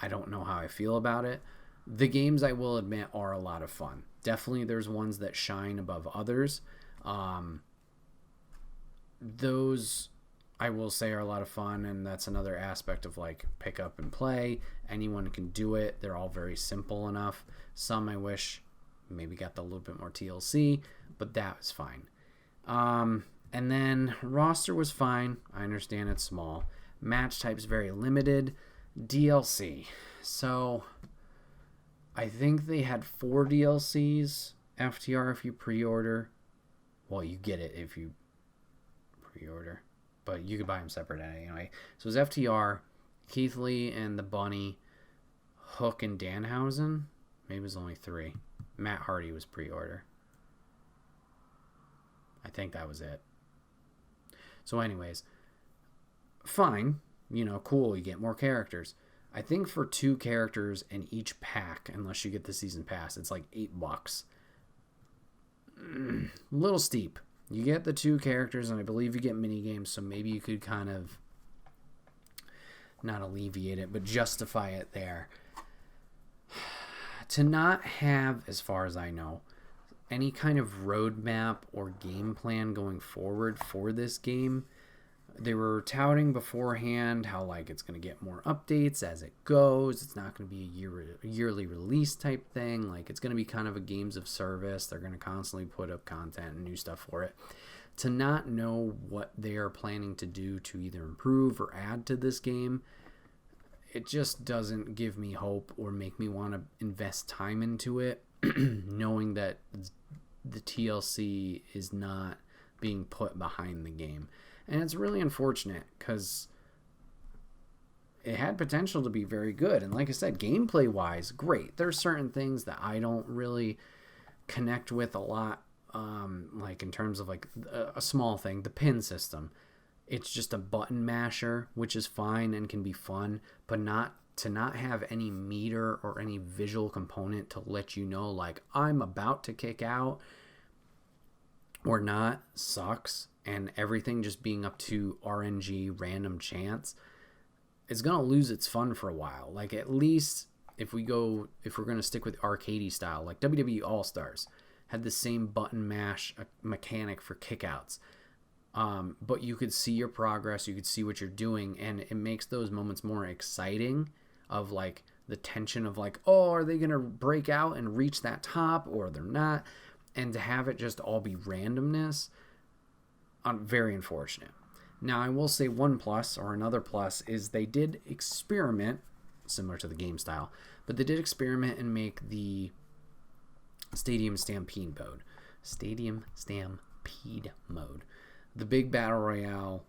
I don't know how I feel about it. The games, I will admit, are a lot of fun. Definitely there's ones that shine above others. Those, I will say, are a lot of fun, and that's another aspect of like pick up and play. Anyone can do it. They're all very simple enough. Some I wish maybe got a little bit more TLC, but that was fine. And then roster was fine. I understand it's small. Match types very limited. DLC. So I think they had 4 DLCs. FTR if you pre-order. Well, you get it if you pre-order, but you could buy them separate anyway. So it was FTR, Keith Lee and the Bunny, Hook and Danhausen. Maybe it was only 3. Matt Hardy was pre-order. I think that was it. So anyways, fine. Cool. You get more characters. I think for 2 characters in each pack, unless you get the season pass, it's like $8. A little steep. You get the 2 characters, and I believe you get mini games, so maybe you could kind of not alleviate it, but justify it there. To not have, as far as I know, any kind of roadmap or game plan going forward for this game. They were touting beforehand how like it's going to get more updates as it goes. It's not going to be a yearly release type thing. Like, it's going to be kind of a games of service. They're going to constantly put up content and new stuff for it. To not know what they are planning to do to either improve or add to this game, it just doesn't give me hope or make me want to invest time into it, knowing that the TLC is not being put behind the game. And it's really unfortunate, because it had potential to be very good. And like I said, gameplay-wise, great. There's certain things that I don't really connect with a lot, like in terms of like a small thing, the pin system. It's just a button masher, which is fine and can be fun, but not have any meter or any visual component to let you know, like, I'm about to kick out or not, sucks. And everything just being up to RNG, random chance, it's going to lose its fun for a while. Like, at least if we're going to stick with arcadey style, like WWE All-Stars had the same button mash mechanic for kickouts. But you could see your progress, you could see what you're doing, and it makes those moments more exciting, of like the tension of like, oh, are they going to break out and reach that top, or they're not? And to have it just all be randomness, very unfortunate. Now, I will say one plus, or another plus, is they did experiment, similar to the game style, but they did experiment and make the Stadium Stampede mode. The big Battle Royale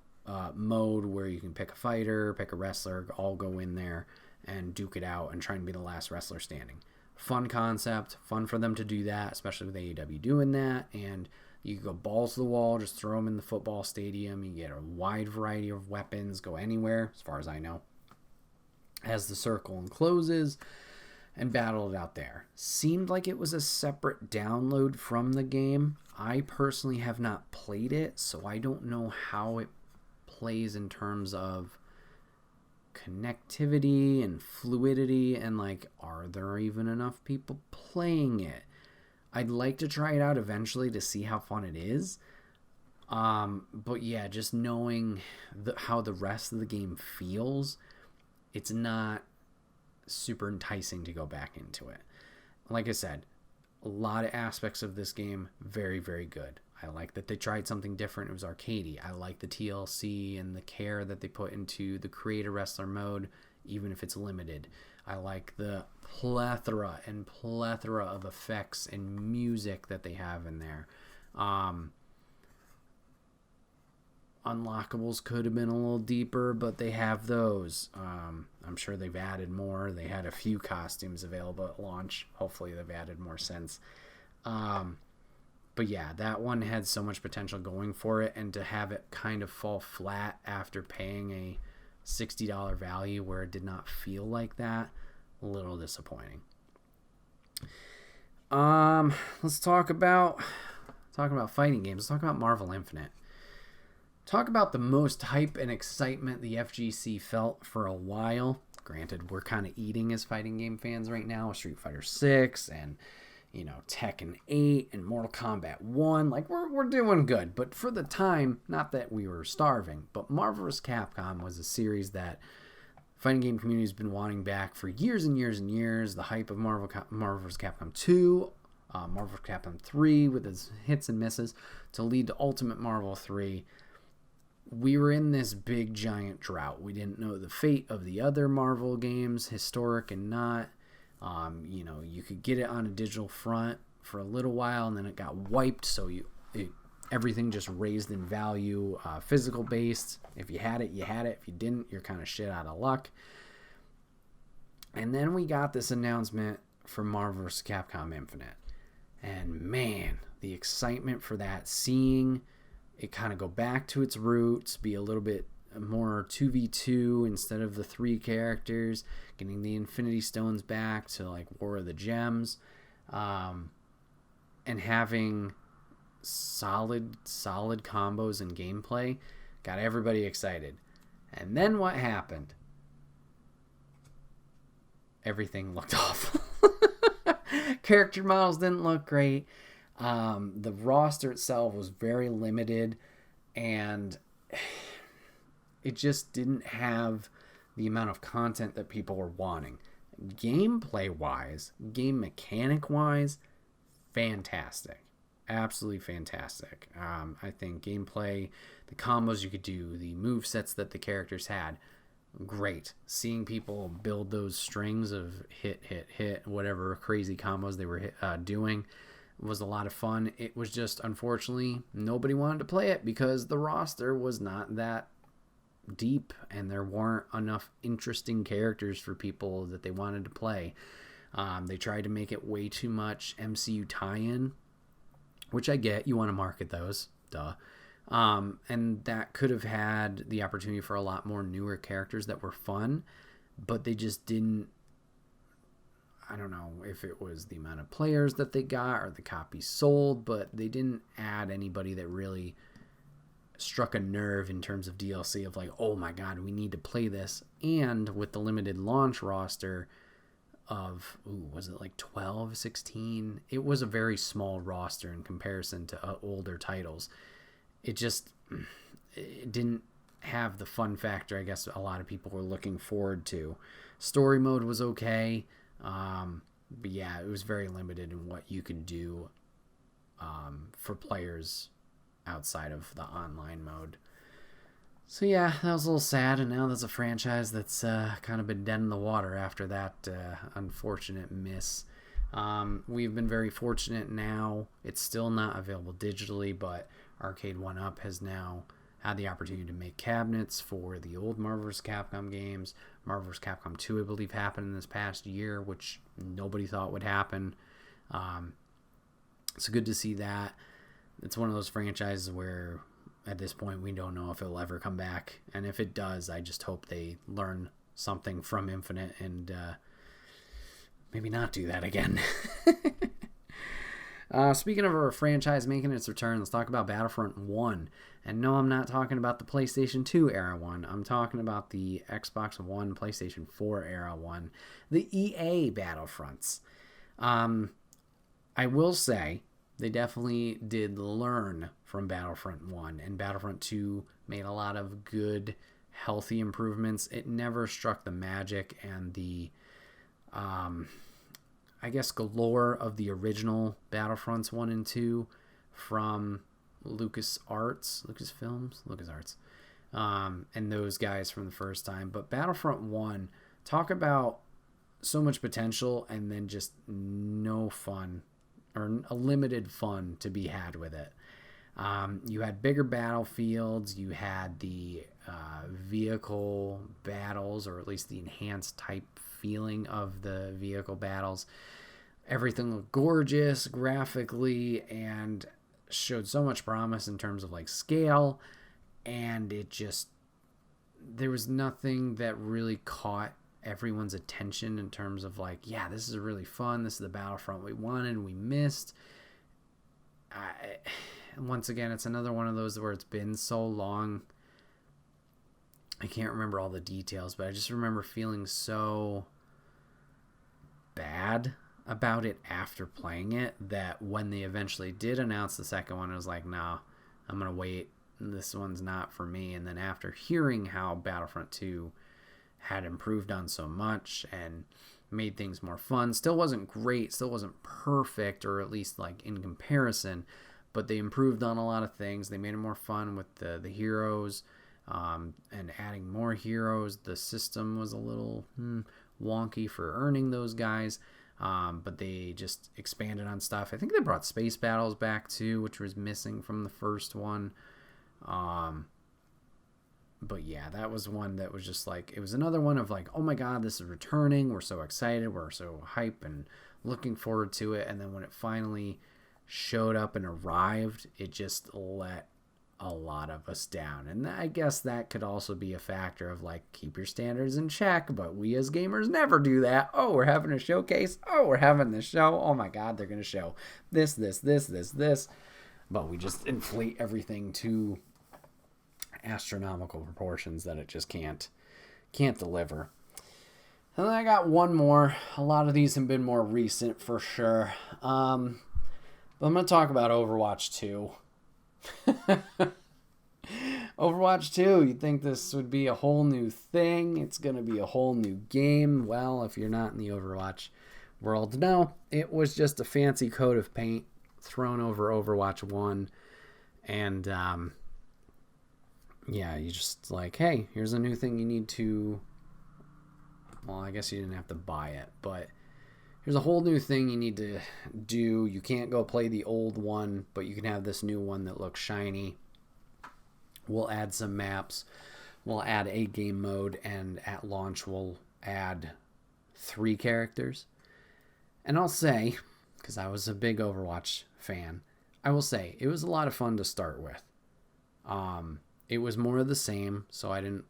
mode where you can pick a fighter, pick a wrestler, all go in there and duke it out and try and be the last wrestler standing. Fun concept, fun for them to do that, especially with AEW doing that. And you go balls to the wall, just throw them in the football stadium. You get a wide variety of weapons, go anywhere, as far as I know, as the circle encloses, and battle it out there. Seemed like it was a separate download from the game. I personally have not played it, so I don't know how it plays in terms of connectivity and fluidity, and like, are there even enough people playing it? I'd like to try it out eventually to see how fun it is. But yeah, just knowing how the rest of the game feels, it's not super enticing to go back into it. Like I said, a lot of aspects of this game, very, very good. I like that they tried something different. It was arcadey. I like the TLC and the care that they put into the Create a Wrestler mode, even if it's limited. I like the plethora of effects and music that they have in there. Unlockables could have been a little deeper, but they have those. I'm sure they've added more. They had a few costumes available at launch. Hopefully they've added more since. But yeah, that one had so much potential going for it, and to have it kind of fall flat after paying a $60 value where it did not feel like that, a little disappointing. Let's talk about fighting games. Let's talk about Marvel Infinite. Talk about the most hype and excitement the FGC felt for a while. Granted, we're kind of eating as fighting game fans right now with Street Fighter 6 and, Tekken 8 and Mortal Kombat 1. Like, we're doing good. But for the time, not that we were starving, but Marvel vs. Capcom was a series that fighting game community has been wanting back for years and years and years. The hype of Marvel vs. Capcom 2, Marvel vs. Capcom 3 with its hits and misses to lead to Ultimate Marvel 3. We were in this big giant drought. We didn't know the fate of the other Marvel games, historic and not. You could get it on a digital front for a little while, and then it got wiped. So everything just raised in value, physical based. If you had it, you had it. If you didn't, you're kind of shit out of luck. And then we got this announcement for Marvel vs. Capcom Infinite, and man, the excitement for that, seeing it kind of go back to its roots, be a little bit more 2v2 instead of the 3 characters, getting the Infinity Stones back to like War of the Gems, and having solid combos and gameplay got everybody excited. And then what happened? Everything looked awful. Character models didn't look great. The roster itself was very limited, and it just didn't have the amount of content that people were wanting. Gameplay-wise, game mechanic-wise, fantastic. Absolutely fantastic. I think gameplay, the combos you could do, the movesets that the characters had, great. Seeing people build those strings of hit, whatever crazy combos they were doing was a lot of fun. It was just, unfortunately, nobody wanted to play it because the roster was not that deep and there weren't enough interesting characters for people that they wanted to play. They tried to make it way too much MCU tie-in, which I get. You want to market those, duh. And that could have had the opportunity for a lot more newer characters that were fun, but they just didn't. I don't know if it was the amount of players that they got or the copies sold, but they didn't add anybody that really struck a nerve in terms of DLC of like, oh my god, we need to play this. And with the limited launch roster of, was it like 12, 16? It was a very small roster in comparison to older titles. It didn't have the fun factor I guess a lot of people were looking forward to. Story mode was okay. But yeah, it was very limited in what you could do for players outside of the online mode. So yeah, that was a little sad, and now there's a franchise that's kind of been dead in the water after that unfortunate miss. We've been very fortunate now. It's still not available digitally, but Arcade 1-Up has now had the opportunity to make cabinets for the old Marvel vs. Capcom games. Marvel vs. Capcom 2, I believe, happened in this past year, which nobody thought would happen. It's good to see that. It's one of those franchises where, at this point, we don't know if it'll ever come back. And if it does, I just hope they learn something from Infinite and maybe not do that again. Speaking of a franchise making its return, let's talk about Battlefront 1. And no, I'm not talking about the PlayStation 2 era one. I'm talking about the Xbox One, PlayStation 4 era one. The EA Battlefronts. I will say, they definitely did learn from Battlefront 1. And Battlefront 2 made a lot of good, healthy improvements. It never struck the magic and the... I guess galore of the original Battlefronts 1 and 2 from LucasArts, and those guys from the first time. But Battlefront 1, talk about so much potential and then just no fun, or a limited fun to be had with it. You had bigger battlefields, you had the vehicle battles, or at least the enhanced type feeling of the vehicle battles. Everything looked gorgeous graphically and showed so much promise in terms of like scale, and there was nothing that really caught everyone's attention in terms of like, yeah, this is really fun, this is the Battlefront we wanted and we missed. Once again, it's another one of those where it's been so long, I can't remember all the details, but I just remember feeling so bad about it after playing it that when they eventually did announce the second one, it was like, no, I'm gonna wait, this one's not for me. And then after hearing how Battlefront 2 had improved on so much and made things more fun, still wasn't great, still wasn't perfect, or at least like in comparison, but they improved on a lot of things. They made it more fun with the heroes, and adding more heroes. The system was a little wonky for earning those guys. But they just expanded on stuff. I think they brought space battles back too, which was missing from the first one. But yeah, that was one that was just like, it was another one of like, oh my god, this is returning, we're so excited, we're so hype and looking forward to it. And then when it finally showed up and arrived, it just let a lot of us down. And I guess that could also be a factor of like, keep your standards in check, but we as gamers never do that. Oh, we're having a showcase, oh, we're having this show, oh my god, they're gonna show this, but we just inflate everything to astronomical proportions that it just can't deliver. And then I got one more. A lot of these have been more recent for sure, but I'm gonna talk about Overwatch 2. Overwatch 2, you'd think this would be a whole new thing. It's going to be a whole new game. Well, if you're not in the Overwatch world, no. It was just a fancy coat of paint thrown over Overwatch 1. And, yeah, you just like, hey, here's a new thing you need to... Well, I guess you didn't have to buy it, but... Here's a whole new thing you need to do. You can't go play the old one, but you can have this new one that looks shiny. We'll add some maps. We'll add a game mode, and at launch we'll add 3 characters. And I'll say, because I was a big Overwatch fan, I will say it was a lot of fun to start with. It was more of the same, so I didn't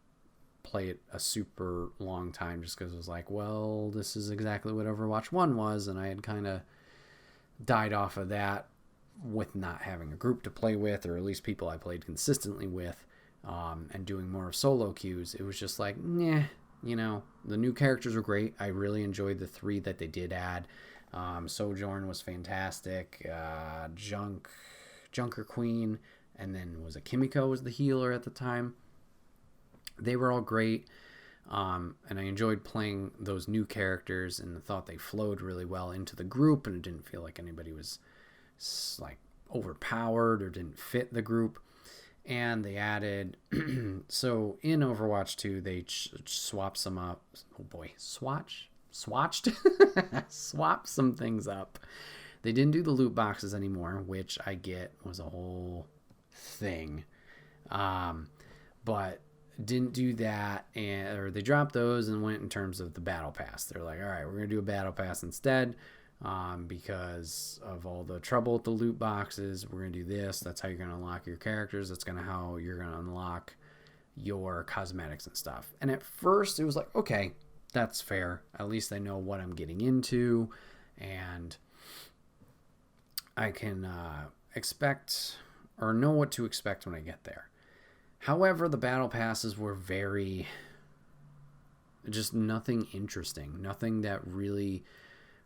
play it a super long time just because it was like, well, this is exactly what Overwatch 1 was, and I had kind of died off of that with not having a group to play with, or at least people I played consistently with, and doing more of solo queues. It was just like, nah, the new characters were great. I really enjoyed the 3 that they did add. Sojourn was fantastic. Junker Queen, and then was it Kimiko was the healer at the time. They were all great, and I enjoyed playing those new characters and thought they flowed really well into the group, and it didn't feel like anybody was like overpowered or didn't fit the group. And they added so in Overwatch 2 they swapped some up. Oh boy, swatched swapped some things up. They didn't do the loot boxes anymore, which I get was a whole thing, but didn't do that, or they dropped those and went in terms of the battle pass. They're like, all right, we're gonna do a battle pass instead, because of all the trouble with the loot boxes. We're gonna do this. That's how you're gonna unlock your characters. That's how you're gonna unlock your cosmetics and stuff. And at first it was like, okay, that's fair, at least I know what I'm getting into. And I can expect or know what to expect when I get there. However, the battle passes were very, just nothing interesting, nothing that really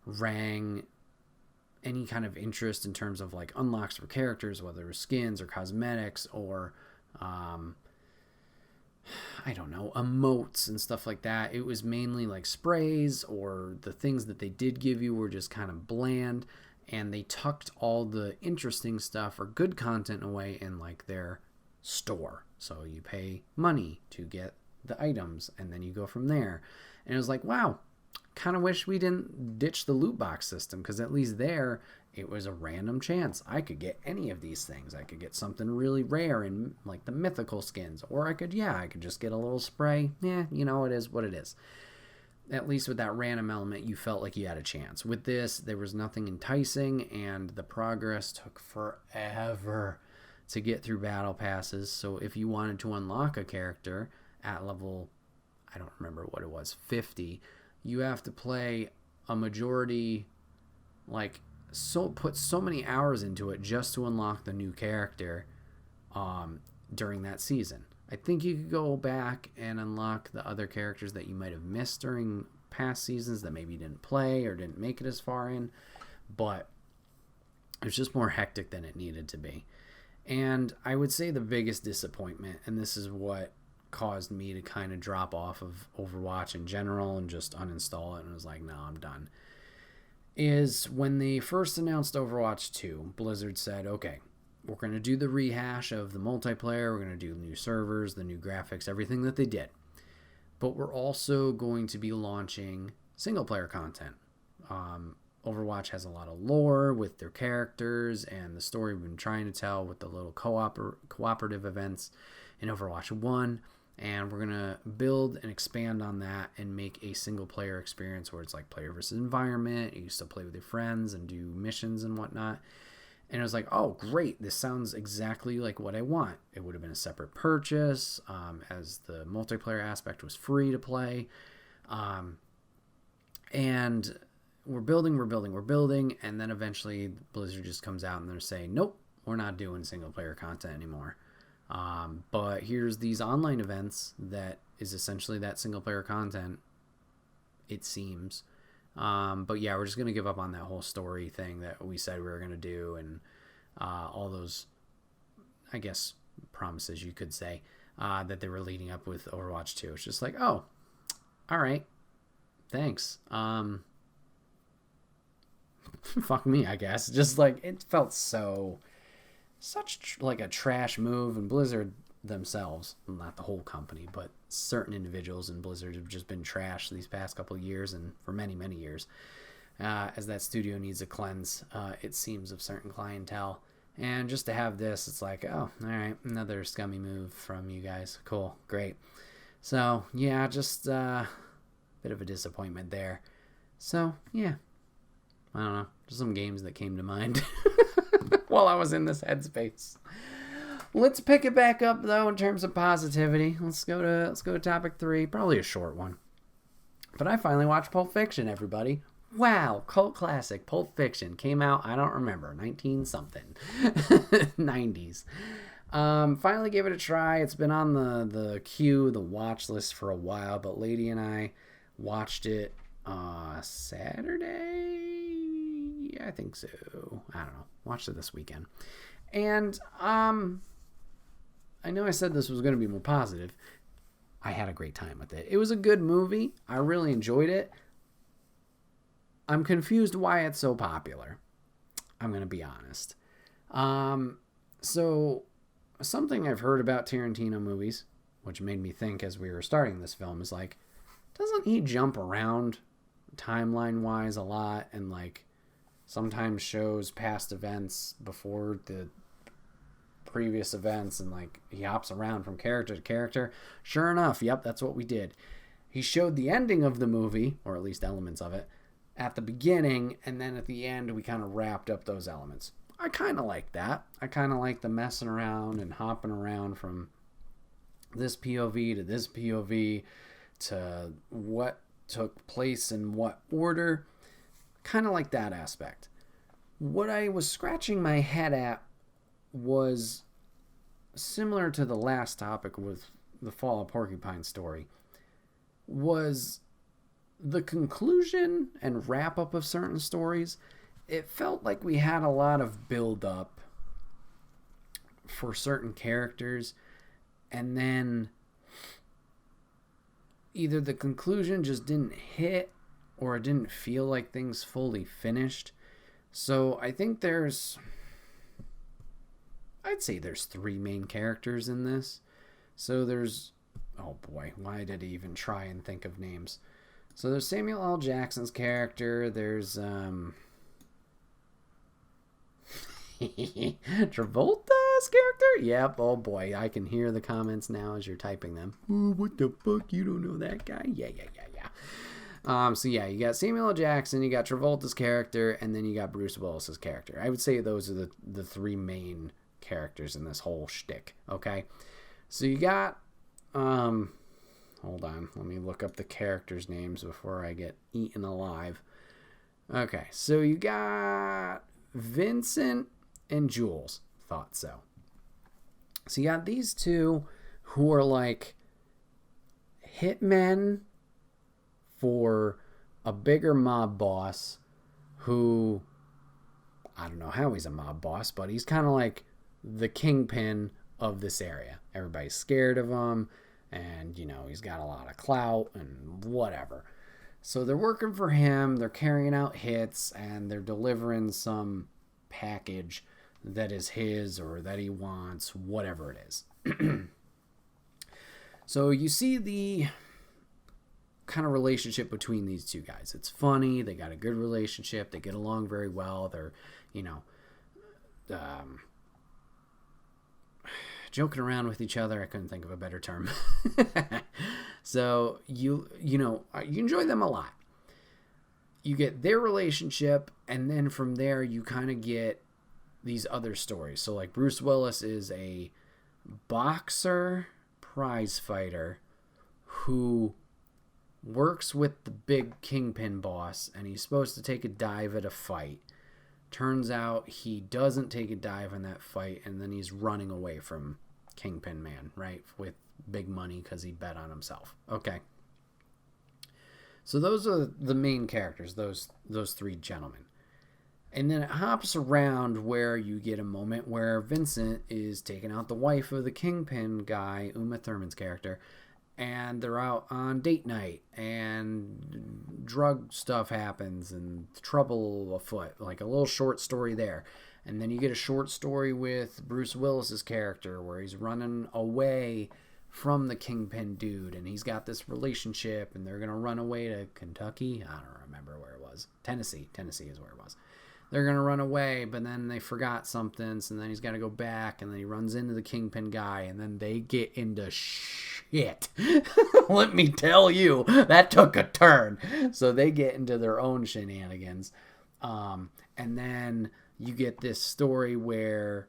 rang any kind of interest in terms of like unlocks for characters, whether it was skins or cosmetics or I don't know, emotes and stuff like that. It was mainly like sprays, or the things that they did give you were just kind of bland, and they tucked all the interesting stuff or good content away in like their store. So you pay money to get the items and then you go from there. And it was like, wow, kind of wish we didn't ditch the loot box system, because at least there it was a random chance. I could get any of these things. I could get something really rare in like the mythical skins, or I could just get a little spray. Yeah, you know, it is what it is. At least with that random element, you felt like you had a chance. With this, there was nothing enticing, and the progress took forever to get through battle passes. So if you wanted to unlock a character at level, I don't remember what it was, 50, you have to play a majority, like, put so many hours into it just to unlock the new character during that season. I think you could go back and unlock the other characters that you might have missed during past seasons that maybe you didn't play or didn't make it as far in, but it was just more hectic than it needed to be. And I would say the biggest disappointment, and this is what caused me to kind of drop off of Overwatch in general and just uninstall it and was like, no, I'm done, is when they first announced Overwatch 2, Blizzard said, okay, we're going to do the rehash of the multiplayer, we're going to do new servers, the new graphics, everything that they did. But we're also going to be launching single-player content. Overwatch has a lot of lore with their characters and the story we've been trying to tell with the little cooperative events in Overwatch 1. And we're going to build and expand on that and make a single-player experience where it's like player versus environment. You still play with your friends and do missions and whatnot. And I was like, oh, great. This sounds exactly like what I want. It would have been a separate purchase, as the multiplayer aspect was free to play. And we're building. And then eventually Blizzard just comes out and they're saying, nope, we're not doing single player content anymore. But here's these online events that is essentially that single player content, it seems. But yeah, we're just going to give up on that whole story thing that we said we were going to do, and all those, I guess, promises you could say that they were leading up with Overwatch 2. It's just like, oh, all right, thanks. Fuck me, I guess. Just like, it felt such like a trash move, and Blizzard themselves, not the whole company, but certain individuals in Blizzard have just been trash these past couple of years and for many years, as that studio needs a cleanse, it seems, of certain clientele. And just to have this, it's like, oh, all right, another scummy move from you guys. Cool, great. So yeah, just a bit of a disappointment there. So yeah, I don't know, just some games that came to mind while I was in this headspace. Let's pick it back up, though, in terms of positivity. Let's go to topic 3. Probably a short one. But I finally watched Pulp Fiction, everybody. Wow, cult classic. Pulp Fiction came out, I don't remember, 19-something. 90s. Finally gave it a try. It's been on the queue, the watch list for a while, but Lady and I watched it Saturday? Yeah, I think so. I don't know. Watched it this weekend. And I know I said this was going to be more positive. I had a great time with it. It was a good movie. I really enjoyed it. I'm confused why it's so popular. I'm going to be honest. So something I've heard about Tarantino movies, which made me think as we were starting this film, is like, doesn't he jump around timeline-wise a lot, and like sometimes shows past events before the previous events, and like he hops around from character to character? Sure enough, yep, that's what we did. He showed the ending of the movie, or at least elements of it, at the beginning, and then at the end we kind of wrapped up those elements. I kind of like that. I kind of like the messing around and hopping around from this POV to this POV to what took place in what order. Kind of like that aspect. What I was scratching my head at was similar to the last topic with the Fall of Porcupine story, was the conclusion and wrap up of certain stories. It felt like we had a lot of build up for certain characters, and then either the conclusion just didn't hit or it didn't feel like things fully finished. So I think I'd say there's 3 main characters in this. So there's, oh boy, why did I even try and think of names? So there's Samuel L. Jackson's character. There's Travolta's character. Yep. Oh boy, I can hear the comments now as you're typing them. Oh, what the fuck? You don't know that guy? Yeah. So yeah, you got Samuel L. Jackson, you got Travolta's character, and then you got Bruce Willis's character. I would say those are the 3 main characters in this whole shtick. Okay, so you got hold on, let me look up the characters' names before I get eaten alive. Okay, so you got Vincent and Jules. Thought so. So you got these 2 who are like hitmen for a bigger mob boss who, I don't know how he's a mob boss, but he's kind of like the kingpin of this area. Everybody's scared of him, and, you know, he's got a lot of clout and whatever. So they're working for him, they're carrying out hits, and they're delivering some package that is his or that he wants, whatever it is. So you see the kind of relationship between these 2 guys. It's funny, they got a good relationship, they get along very well, they're, you know, joking around with each other. I couldn't think of a better term. So you enjoy them a lot. You get their relationship, and then from there you kind of get these other stories. So like Bruce Willis is a boxer prize fighter who works with the big kingpin boss, and he's supposed to take a dive at a fight. Turns out he doesn't take a dive in that fight, and then he's running away from Kingpin Man, right? With big money because he bet on himself. Okay. So those are the main characters, those 3 gentlemen. And then it hops around where you get a moment where Vincent is taking out the wife of the Kingpin guy, Uma Thurman's character, and they're out on date night, and drug stuff happens, and trouble afoot, like a little short story there. And then you get a short story with Bruce Willis's character, where he's running away from the Kingpin dude, and he's got this relationship, and they're going to run away to Kentucky. I don't remember where it was. Tennessee is where it was. They're going to run away, but then they forgot something, so then he's got to go back, and then he runs into the Kingpin guy, and then they get into shit. Let me tell you, that took a turn. So they get into their own shenanigans. And then you get this story where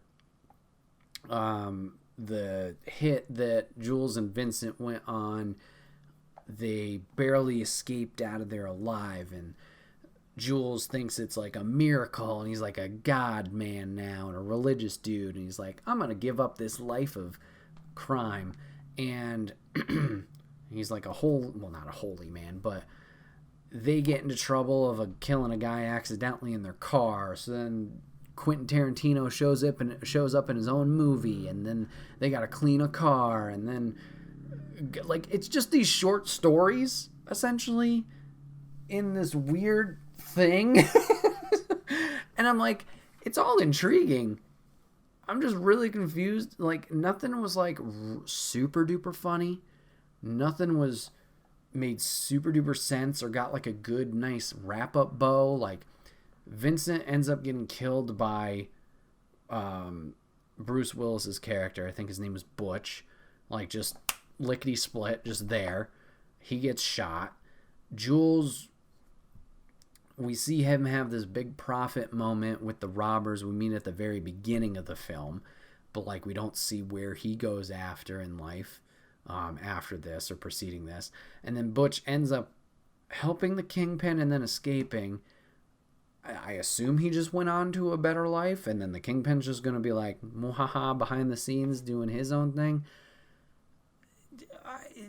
the hit that Jules and Vincent went on, they barely escaped out of there alive, and Jules thinks it's like a miracle, and he's like a god man now and a religious dude, and he's like, I'm gonna give up this life of crime. And he's like not a holy man, but they get into trouble of killing a guy accidentally in their car. So then Quentin Tarantino shows up in his own movie, and then they gotta clean a car, and then like it's just these short stories essentially in this weird thing. And I'm like, it's all intriguing. I'm just really confused. Like, nothing was like super duper funny. Nothing was made super duper sense or got like a good nice wrap up bow. Like, Vincent ends up getting killed by Bruce Willis's character. I think his name was Butch. Like, just lickety split, just there. He gets shot. Jules, we see him have this big prophet moment with the robbers we meet at the very beginning of the film, but like we don't see where he goes after in life after this or preceding this. And then Butch ends up helping the Kingpin and then escaping. I assume he just went on to a better life, and then the Kingpin's just going to be like, muhaha, behind the scenes doing his own thing.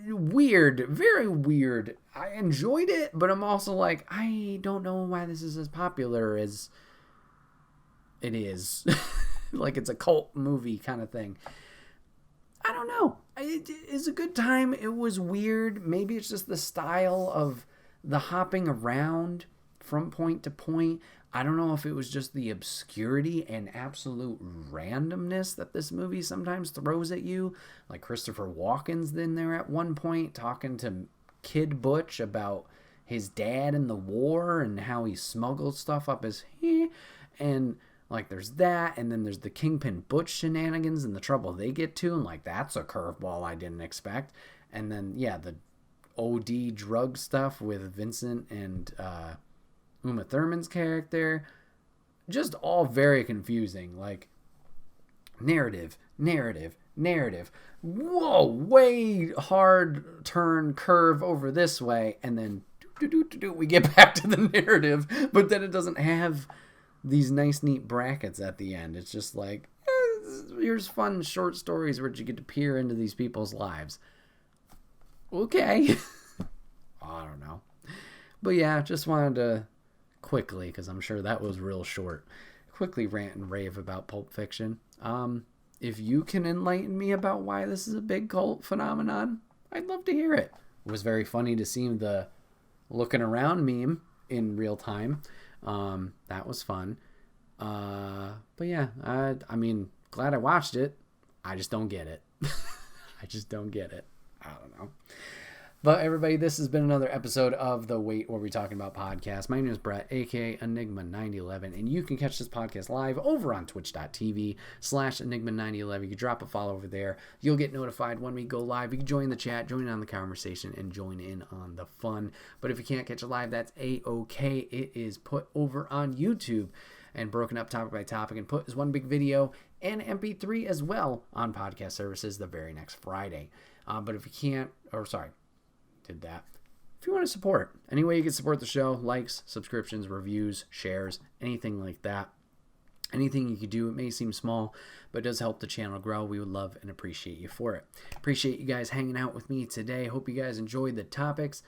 Weird, very weird. I enjoyed it, but I'm also like, I don't know why this is as popular as it is. Like it's a cult movie kind of thing. I don't know. It's a good time. It was weird. Maybe it's just the style of the hopping around from point to point. I don't know if it was just the obscurity and absolute randomness that this movie sometimes throws at you. Like Christopher Walken's in there at one point talking to Kid Butch about his dad in the war and how he smuggled stuff up his... And like there's that, and then there's the Kingpin Butch shenanigans and the trouble they get to, and like that's a curveball I didn't expect. And then, yeah, the OD drug stuff with Vincent and Uma Thurman's character, just all very confusing. Like narrative. Whoa, way hard turn curve over this way, and then we get back to the narrative, but then it doesn't have these nice neat brackets at the end. It's just like, here's fun short stories where you get to peer into these people's lives. Okay. I don't know. But yeah, just wanted to quickly, because I'm sure that was real short, quickly rant and rave about Pulp Fiction. If you can enlighten me about why this is a big cult phenomenon, I'd love to hear it. It was very funny to see the looking around meme in real time. That was fun. But yeah, I mean, glad I watched it. I just don't get it. I just don't get it. I don't know. But everybody, this has been another episode of the Wait, What Are We Talking About podcast. My name is Bret, aka Enigma9011, and you can catch this podcast live over on twitch.tv/Enigma9011. You can drop a follow over there. You'll get notified when we go live. You can join the chat, join in on the conversation, and join in on the fun. But if you can't catch it live, that's A-OK. It is put over on YouTube and broken up topic by topic and put as one big video and MP3 as well on podcast services the very next Friday. But if you can't, did that. If you want to support, any way you can support the show, likes, subscriptions, reviews, shares, anything like that. Anything you could do, it may seem small, but it does help the channel grow. We would love and appreciate you for it. Appreciate you guys hanging out with me today. Hope you guys enjoyed the topics.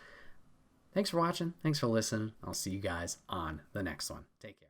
Thanks for watching. Thanks for listening. I'll see you guys on the next one. Take care.